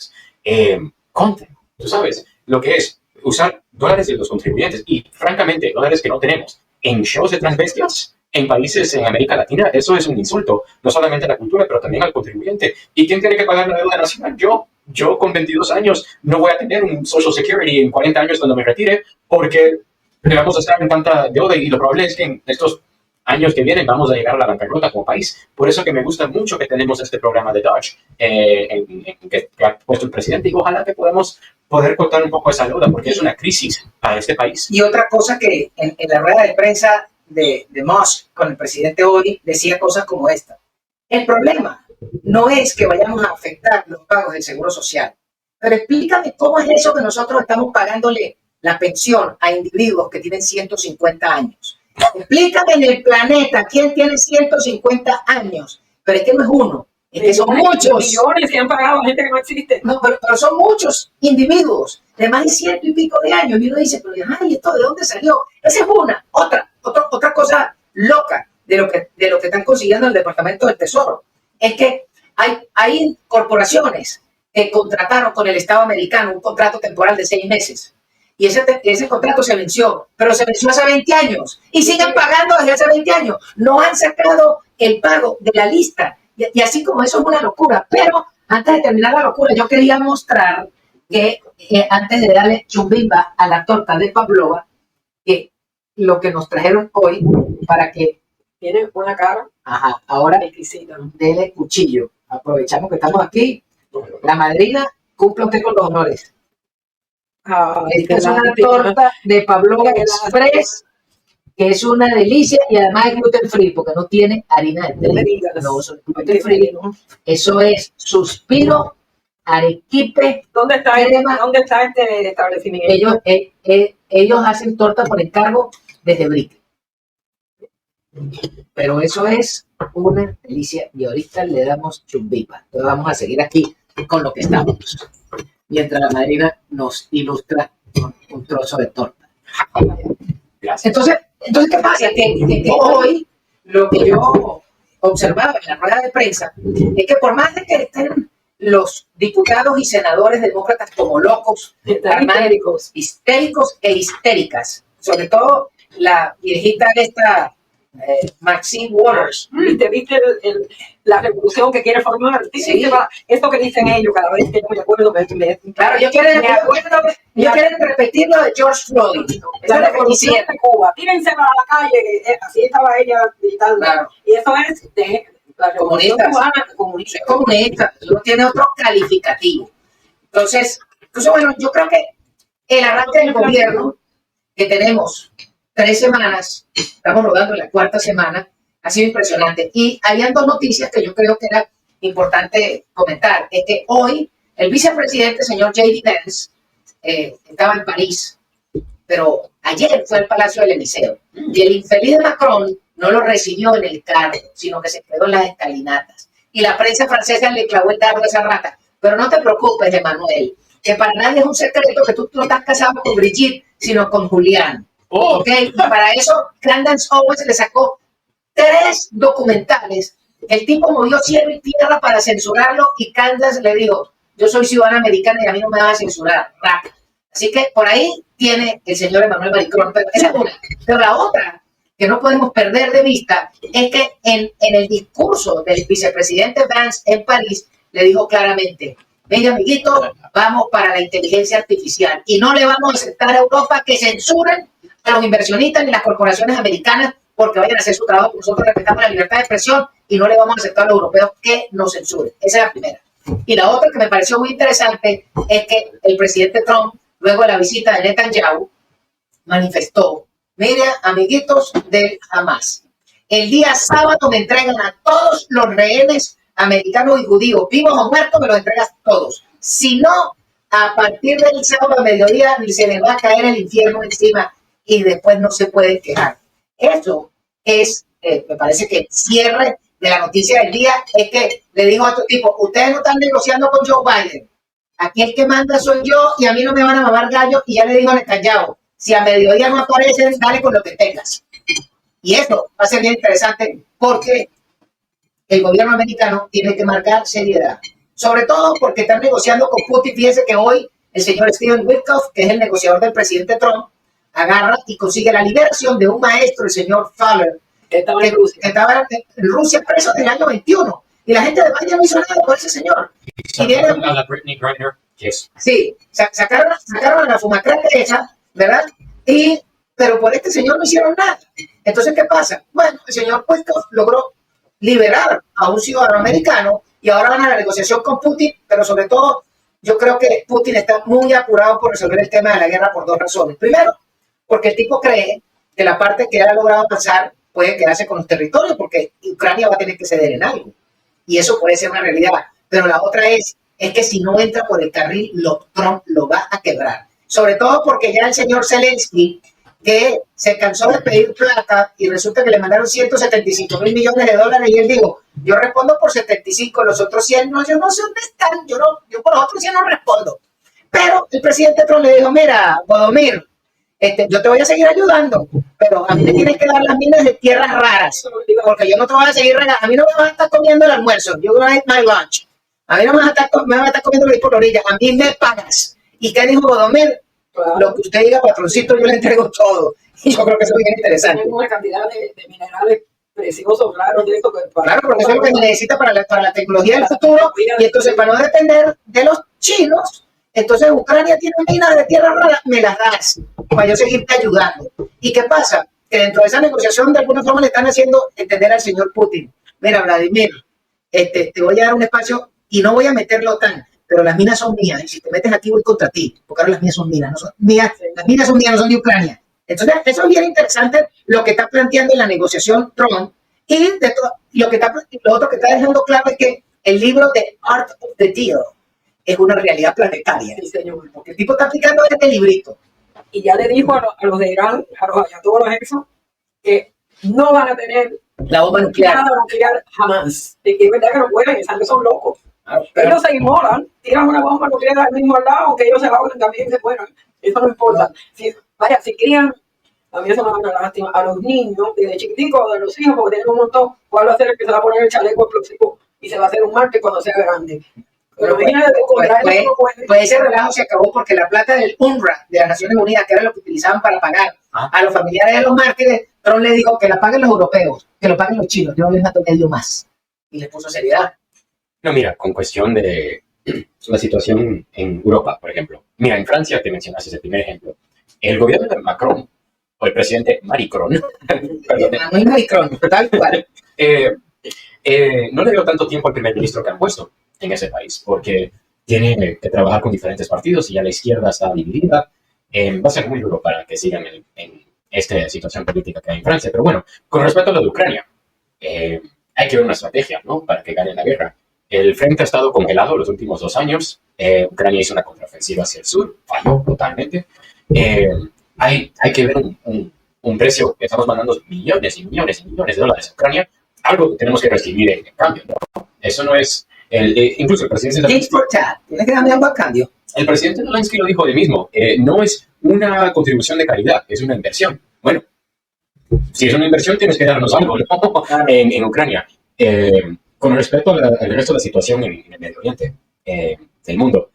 Content, tú sabes, lo que es usar dólares de los contribuyentes y, francamente, dólares que no tenemos en shows de transvestias en países en América Latina, eso es un insulto, no solamente a la cultura, pero también al contribuyente. ¿Y quién tiene que pagar la deuda nacional? Yo con 22 años no voy a tener un Social Security en 40 años cuando me retire porque vamos a estar en tanta deuda y lo probable es que en estos años que vienen vamos a llegar a la bancarrota como país. Por eso que me gusta mucho que tenemos este programa de Dodge que ha puesto el presidente y ojalá que podamos poder cortar un poco esa deuda porque es una crisis para este país. Y otra cosa que en la rueda de prensa de Musk con el presidente hoy decía cosas como esta. El problema no es que vayamos a afectar los pagos del Seguro Social, pero explícame cómo es eso que nosotros estamos pagándole la pensión a individuos que tienen 150 años. Explícame en el planeta quién tiene 150 años, pero es que no es uno, es que son muchos. Millones se han pagado a gente que no existe. No, pero son muchos individuos de más de 100 y pico de años. Y uno dice, pero ay, ¿esto de dónde salió? Esa es una. Otra cosa loca de lo que están consiguiendo el Departamento del Tesoro. Es que hay corporaciones que contrataron con el Estado americano un contrato temporal de 6 meses. Y ese contrato se venció, pero se venció hace 20 años. Y siguen pagando desde hace 20 años. No han sacado el pago de la lista. Y así como eso es una locura. Pero antes de terminar la locura, yo quería mostrar que antes de darle chumbimba a la torta de Pavlova, que lo que nos trajeron hoy para que tiene una cara ahora exquisita. dele cuchillo. Aprovechamos que estamos aquí La madrina, cumple usted con los honores. Esta es una lástima. torta de Pavlova Qué Express, que es una delicia y además es gluten free porque no tiene harina de No me trigo. digas. No uso gluten free. Eso es Suspiro, Arequipe. ¿Dónde está Crema. ¿Dónde está este establecimiento? Ellos hacen torta por encargo desde Brick. Pero eso es una delicia y ahorita le damos chumbipa. Entonces vamos a seguir aquí con lo que estamos. Mientras la madrina nos ilustra con un trozo de torta. Gracias. Entonces ¿qué pasa? Que hoy lo que yo observaba en la rueda de prensa es que por más de que estén los diputados y senadores demócratas como locos, Están histéricos. histéricos e histéricas, sobre todo la viejita esta Maxine Waters. ¿Viste la revolución que quiere formar? Sí. Esto que dicen ellos cada vez que yo me acuerdo, Claro, ellos quieren repetir lo de George Floyd. Eso la es lo que revolución quisieran. de Cuba. Tírense para la calle, así estaba ella gritando. Claro. Y eso es de la revolución Comunistas. cubana, Soy comunista. comunista, eso no tiene otro calificativo. Entonces, bueno, yo creo que el arranque del gobierno que tenemos 3 semanas, estamos rodando en la 4ª semana, ha sido impresionante. Y habían 2 noticias que yo creo que era importante comentar. Es que hoy el vicepresidente, señor J.D. Vance, estaba en París, pero ayer fue al Palacio del Eliseo. Y el infeliz Macron no lo recibió en el carro, sino que se quedó en las escalinatas. Y la prensa francesa le clavó el dardo a esa rata. Pero no te preocupes, Emmanuel, que para nadie es un secreto que tú no estás casado con Brigitte, sino con Julián. ¿Ok? Y para eso, Candace Owens le sacó 3 documentales. El tipo movió cielo y tierra para censurarlo y Candace le dijo, yo soy ciudadana americana y a mí no me vas a censurar, rata. Así que por ahí tiene el señor Emmanuel Macron. Pero esa es una. Pero la otra que no podemos perder de vista es que en el discurso del vicepresidente Vance en París le dijo claramente, venga amiguito, vamos para la inteligencia artificial y no le vamos a aceptar a Europa que censuren a los inversionistas ni las corporaciones americanas porque vayan a hacer su trabajo. Nosotros respetamos la libertad de expresión y no le vamos a aceptar a los europeos que nos censuren. Esa es la primera. Y la otra que me pareció muy interesante es que el presidente Trump, luego de la visita de Netanyahu, manifestó, mire, amiguitos del Hamas, el día sábado me entregan a todos los rehenes americanos y judíos, vivos o muertos, me los entregas todos. Si no, a partir del sábado a mediodía se les va a caer el infierno encima y después no se pueden quejar. Eso es, me parece que el cierre de la noticia del día es que le dijo a estos tipos, ustedes no están negociando con Joe Biden, aquí el que manda soy yo y a mí no me van a mamar gallo y ya le digo a Netanyahu, si a mediodía no aparecen, dale con lo que tengas. Y esto va a ser bien interesante porque el gobierno americano tiene que marcar seriedad, sobre todo porque están negociando con Putin. Fíjense que hoy el señor Steven Witkoff, que es el negociador del presidente Trump, agarra y consigue la liberación de un maestro, el señor Fowler, Que estaba que en Rusia. estaba en Rusia preso desde el año 21. Y la gente de Biden no hizo nada por ese señor. Y viene, A la Britney Griner, yes. sí, sacaron a la fumacrata esa, ¿verdad? Pero por este señor no hicieron nada. Entonces, ¿qué pasa? Bueno, el señor Witkoff logró liberar a un ciudadano americano y ahora van a la negociación con Putin, pero sobre todo yo creo que Putin está muy apurado por resolver el tema de la guerra por 2 razones. Primero, porque el tipo cree que la parte que ha logrado avanzar puede quedarse con los territorios porque Ucrania va a tener que ceder en algo. Y eso puede ser una realidad. Pero la otra es que si no entra por el carril, Trump lo va a quebrar. Sobre todo porque ya el señor Zelensky, que se cansó de pedir plata y resulta que le mandaron 175 mil millones de dólares y él dijo, yo respondo por 75, los otros 100 no, yo no sé dónde están, yo por los otros 100 no respondo. Pero el presidente Trump le dijo, mira, Bodomir, yo te voy a seguir ayudando, pero a mí me tienes que dar las minas de tierras raras, porque yo no te voy a seguir regalando, a mí no me vas a estar comiendo el almuerzo, you're gonna eat my lunch, a mí no me vas a estar comiendo lo por la orilla, a mí me pagas. ¿Y qué dijo Bodomir? Claro. Lo que usted diga, patroncito, yo le entrego todo. Y yo creo que eso es bien interesante. Tienen una cantidad de minerales preciosos, raros, de esto. Claro, porque eso es lo que se necesita para la tecnología del futuro. Y entonces, para no depender de los chinos, entonces Ucrania tiene minas de tierra rara, me las das para yo seguirte ayudando. ¿Y qué pasa? Que dentro de esa negociación, de alguna forma, le están haciendo entender al señor Putin, mira, Vladimir, te voy a dar un espacio y no voy a meterlo tan, pero las minas son mías, y si te metes aquí voy contra ti, porque ahora las mías son mías, no son mías, las minas son mías, no son de Ucrania. Entonces, eso es bien interesante lo que está planteando en la negociación Trump, y lo otro que está dejando claro es que el libro The Art of the Deal es una realidad planetaria, Sí, señor. porque el tipo está aplicando este librito. Y ya le dijo a los de Irán, a los ayatolás eso, que no van a tener La bomba nuclear. nada nuclear jamás. Y que es verdad que no pueden, esa gente son locos. Pero, Ellos se inmolan, tiran una bomba nuclear al mismo lado, aunque ellos se ahogan también se mueran. Eso no importa. Si crían, a mí eso me da una lástima, a los niños, desde chiquiticos, de los hijos, porque tienen un montón, ¿cuál va a ser el que se va a poner el chaleco explosivo y se va a hacer un mártir cuando sea grande? Pero imagínate, pues ese relajo se acabó porque la plata del UNRWA de las Naciones Unidas, que era lo que utilizaban para pagar a los familiares de los mártires, Trump le dijo que la paguen los europeos, que lo paguen los chinos, yo no les mato medio más. Y le puso seriedad. No, mira, con cuestión de la situación en Europa, por ejemplo. Mira, en Francia, te mencionaste ese primer ejemplo. El gobierno de Macron, o el presidente Maricron, perdón, Manuel Maricron, tal cual. no le dio tanto tiempo al primer ministro que han puesto en ese país, porque tiene que trabajar con diferentes partidos y ya la izquierda está dividida. Va a ser muy duro para que sigan en esta situación política que hay en Francia. Pero bueno, con respecto a lo de Ucrania, hay que ver una estrategia, ¿no?, para que gane la guerra. El frente ha estado congelado los últimos 2 años. Ucrania hizo una contraofensiva hacia el sur, falló totalmente. Hay que ver un precio que estamos mandando millones y millones y millones de dólares a Ucrania, algo que tenemos que recibir en cambio, ¿no? Eso no es, incluso el presidente Zelensky, Tienes que darme algo a cambio. el presidente Zelensky lo dijo de mismo, no es una contribución de caridad, es una inversión. Bueno, si es una inversión tienes que darnos algo, ¿no? En Ucrania. Con respecto al resto de la situación en el Medio Oriente, del mundo,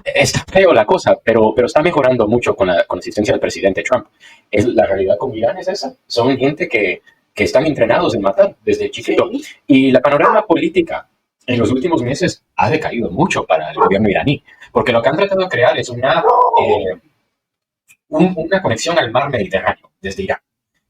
está feo la cosa, pero está mejorando mucho con la asistencia del presidente Trump. La realidad con Irán es esa. Son gente que están entrenados en matar desde chiquito. Sí. Y la panorama política en los últimos meses ha decaído mucho para el gobierno iraní, porque lo que han tratado de crear es una conexión al mar Mediterráneo desde Irán.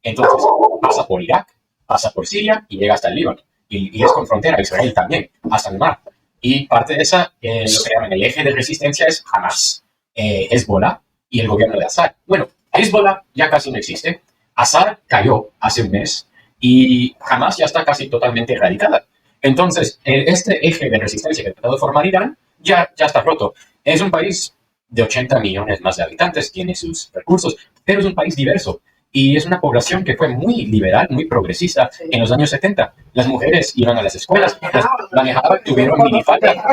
Entonces, pasa por Irak, pasa por Siria y llega hasta el Líbano. Y es con frontera a Israel también, hasta el mar. Y parte de esa, lo que llaman el eje de resistencia es Hamas, Hezbollah y el gobierno de Assad. Bueno, Hezbollah ya casi no existe, Assad cayó hace un mes y Hamas ya está casi totalmente erradicada. Entonces, este eje de resistencia que ha tratado de formar Irán ya está roto. Es un país de 80 millones más de habitantes, tiene sus recursos, pero es un país diverso. Y es una población que fue muy liberal, muy progresista en los años 70. Las mujeres iban a las escuelas, manejaban, tuvieron minifalda.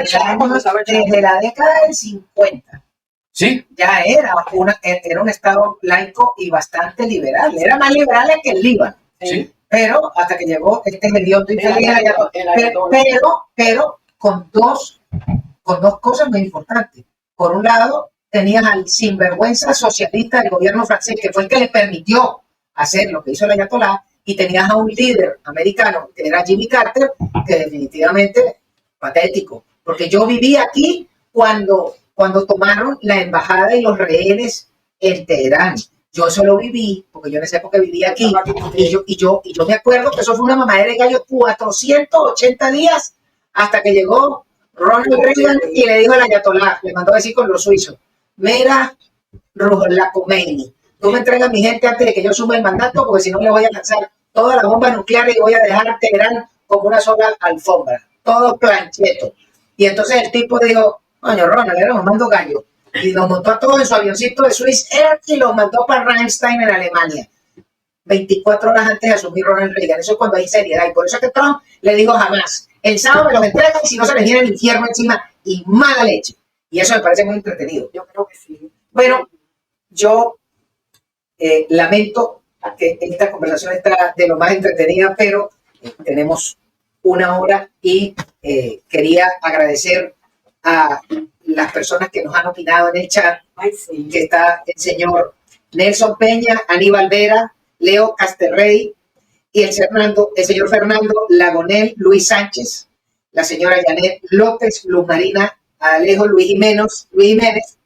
Desde la década del 50 Sí, ya era un estado laico y bastante liberal. Era más liberal que el Líbano. sí. Pero hasta que llegó este hediondo infeliz, pero con dos cosas muy importantes. Por un lado, tenías al sinvergüenza socialista del gobierno francés, que fue el que le permitió hacer lo que hizo el ayatolá, y tenías a un líder americano, que era Jimmy Carter, que definitivamente patético. Porque yo viví aquí cuando tomaron la embajada y los rehenes en Teherán. Yo eso lo viví, porque yo en esa época vivía aquí, y yo me acuerdo que eso fue una mamadera de gallo 480 días, hasta que llegó Ronald Reagan y le dijo al ayatolá, le mandó a decir con los suizos: mira, Ruhollah Khomeini, tú me entregas a mi gente antes de que yo suba el mandato, porque si no le voy a lanzar todas las bombas nucleares y voy a dejar Teherán como una sola alfombra, todo plancheto. Y entonces el tipo dijo: coño, Ronald, era un mando gallo. Y los montó a todos en su avioncito de Swiss Air y los mandó para Ramstein en Alemania. 24 horas antes de asumir Ronald Reagan. Eso es cuando hay seriedad. Y por eso es que Trump le dijo jamás: el sábado me los entregan y si no se les viene el infierno encima y mala leche. Y eso me parece muy entretenido. Yo creo que sí. Bueno, yo lamento que esta conversación está de lo más entretenida, pero tenemos 1 hora y quería agradecer a las personas que nos han opinado en el chat. Ay, sí. Que está el señor Nelson Peña, Aníbal Vera, Leo Casterrey y el señor Fernando Lagonel, Luis Sánchez, la señora Janet López, Luz Marina Alejo, Luis Jiménez,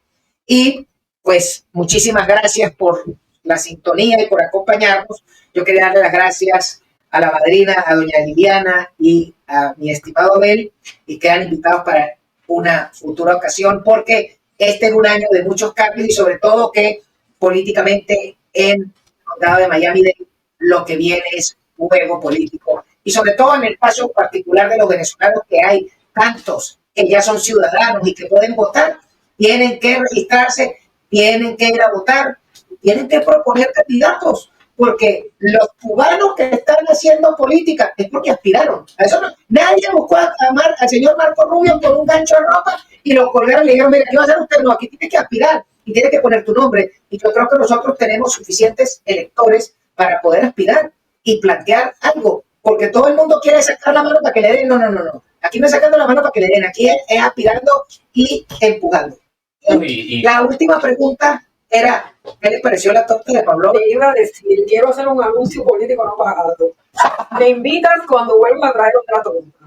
y pues muchísimas gracias por la sintonía y por acompañarnos. Yo quería darle las gracias a la madrina, a doña Liliana y a mi estimado Abel, y quedan invitados para una futura ocasión, porque este es un año de muchos cambios y sobre todo que políticamente en el condado de Miami-Dade lo que viene es juego político, y sobre todo en el caso particular de los venezolanos, que hay tantos que ya son ciudadanos y que pueden votar, tienen que registrarse, tienen que ir a votar, tienen que proponer candidatos, porque los cubanos que están haciendo política es porque aspiraron. A eso no, nadie buscó al señor Marco Rubio con un gancho de ropa y lo colgaron y le dijeron, mira, ¿qué va a hacer usted? No, aquí tienes que aspirar y tienes que poner tu nombre. Y yo creo que nosotros tenemos suficientes electores para poder aspirar y plantear algo, porque todo el mundo quiere sacar la mano para que le den. No, no, no, no. Aquí no es sacando la mano para que le den, aquí es aspirando y empujando. La última pregunta era, ¿qué le pareció la torta de Pablo? Te iba a decir, quiero hacer un anuncio político no pagado. Me invitas cuando vuelva a traer otra torta.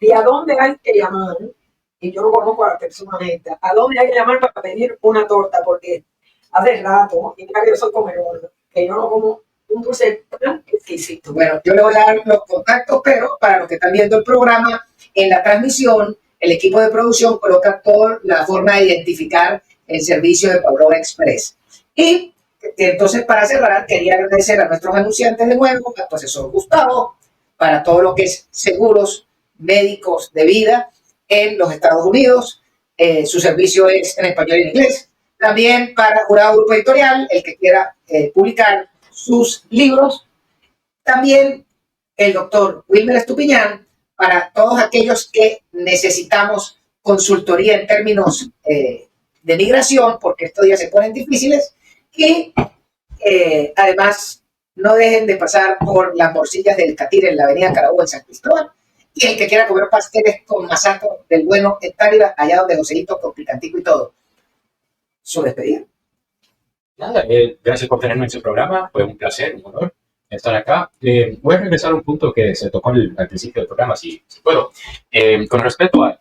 ¿Y a dónde hay que llamar? Y yo no conozco a la persona esta. ¿A dónde hay que llamar para pedir una torta? Porque hace rato, y mira que yo soy comedor, que yo no como un dulce tan exquisito. Bueno, yo le voy a dar los contactos, pero para los que están viendo el programa, en la transmisión, el equipo de producción coloca toda la forma de identificar el servicio de Pablo Express. Y entonces, para cerrar, quería agradecer a nuestros anunciantes de nuevo, a tu asesor Gustavo, para todo lo que es seguros médicos de vida en los Estados Unidos. Su servicio es en español y en inglés. También para Jurado Grupo Editorial, el que quiera publicar sus libros. También el doctor Wilmer Estupiñán, para todos aquellos que necesitamos consultoría en términos de migración, porque estos días se ponen difíciles. Y además, no dejen de pasar por las morcillas del Catire en la avenida Carabobo en San Cristóbal. Y el que quiera comer pasteles con masato del bueno en Tárida, allá donde Joséito, con picantico y todo. Su despedida. Nada, gracias por tenerme en su programa, fue un placer, un honor estar acá. Voy a regresar a un punto que se tocó al principio del programa, si puedo, con respecto a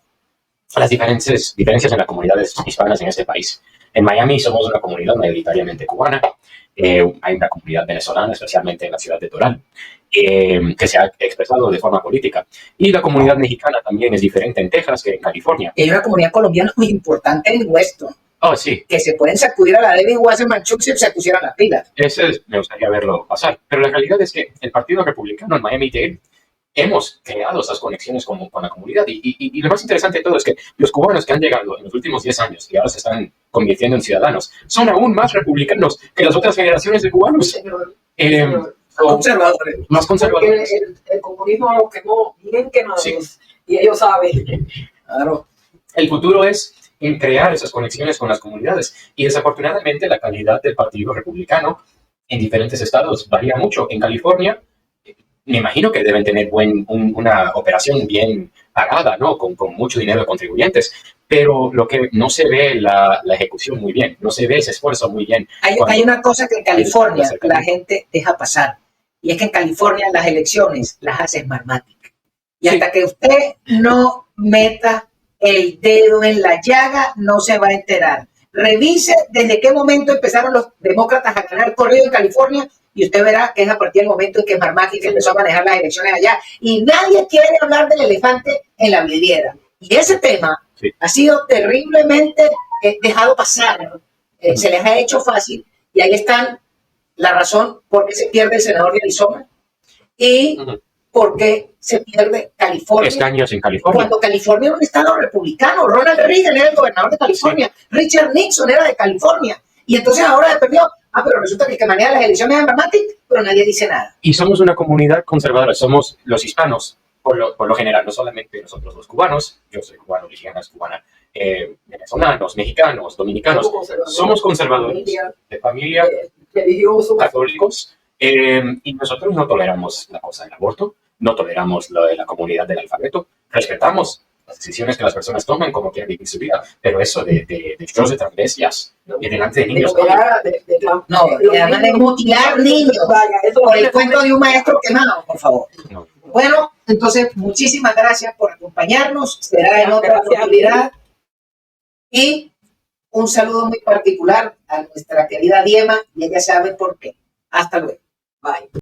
las diferencias en las comunidades hispanas en este país. En Miami somos una comunidad mayoritariamente cubana, hay una comunidad venezolana, especialmente en la ciudad de Doral, que se ha expresado de forma política. Y la comunidad mexicana también es diferente en Texas que en California. Hay una comunidad colombiana muy importante en Weston. Oh, sí. Que se pueden sacudir a la David Wasserman Chuck si se pusieran las pilas. Me gustaría verlo pasar. Pero la realidad es que el Partido Republicano en Miami-Dade hemos creado esas conexiones con la comunidad. Y lo más interesante de todo es que los cubanos que han llegado en los últimos 10 años y ahora se están convirtiendo en ciudadanos son aún más republicanos que las otras generaciones de cubanos. Conservadores. Más conservadores. El comunismo lo quemó bien quemados. Sí. Y ellos saben. Claro. El futuro es en crear esas conexiones con las comunidades. Y desafortunadamente la calidad del Partido Republicano en diferentes estados varía mucho. En California, me imagino que deben tener una operación bien pagada, ¿no? Con mucho dinero de contribuyentes. Pero lo que no se ve la ejecución muy bien, no se ve ese esfuerzo muy bien. Hay una cosa que en California la gente deja pasar. Y es que en California las elecciones las hace Smartmatic. Y Sí. hasta que usted no meta el dedo en la llaga, no se va a enterar. Revise desde qué momento empezaron los demócratas a ganar corrido en California y usted verá que es a partir del momento en que Smartmatic empezó a manejar las elecciones allá. Y nadie quiere hablar del elefante en la vidriera. Y ese tema ha sido terriblemente dejado pasar. Se les ha hecho fácil. Y ahí están la razón por qué se pierde el senador de Arizona y por qué se pierde California. Escaños en California. Cuando California era un estado republicano, Ronald Reagan era el gobernador de California, Richard Nixon era de California, y entonces ahora perdió. Pero resulta que el que maneja las elecciones es Smartmatic, pero nadie dice nada. Y somos una comunidad conservadora, somos los hispanos, por lo general, no solamente nosotros los cubanos, yo soy cubano, Liliana es cubana, venezolanos, mexicanos, dominicanos, somos conservadores de familia, religiosos, católicos, y nosotros no toleramos la cosa del aborto, no toleramos lo de la comunidad del alfabeto, respetamos las decisiones que las personas toman como quieren vivir su vida, pero eso de shows de travesías y delante de niños, No, además de mutilar niños por el cuento de un maestro quemado, por favor. no. Bueno, entonces muchísimas gracias por acompañarnos, será en otra oportunidad. Y un saludo muy particular a nuestra querida Diema, y ella sabe por qué. Hasta luego. Bye.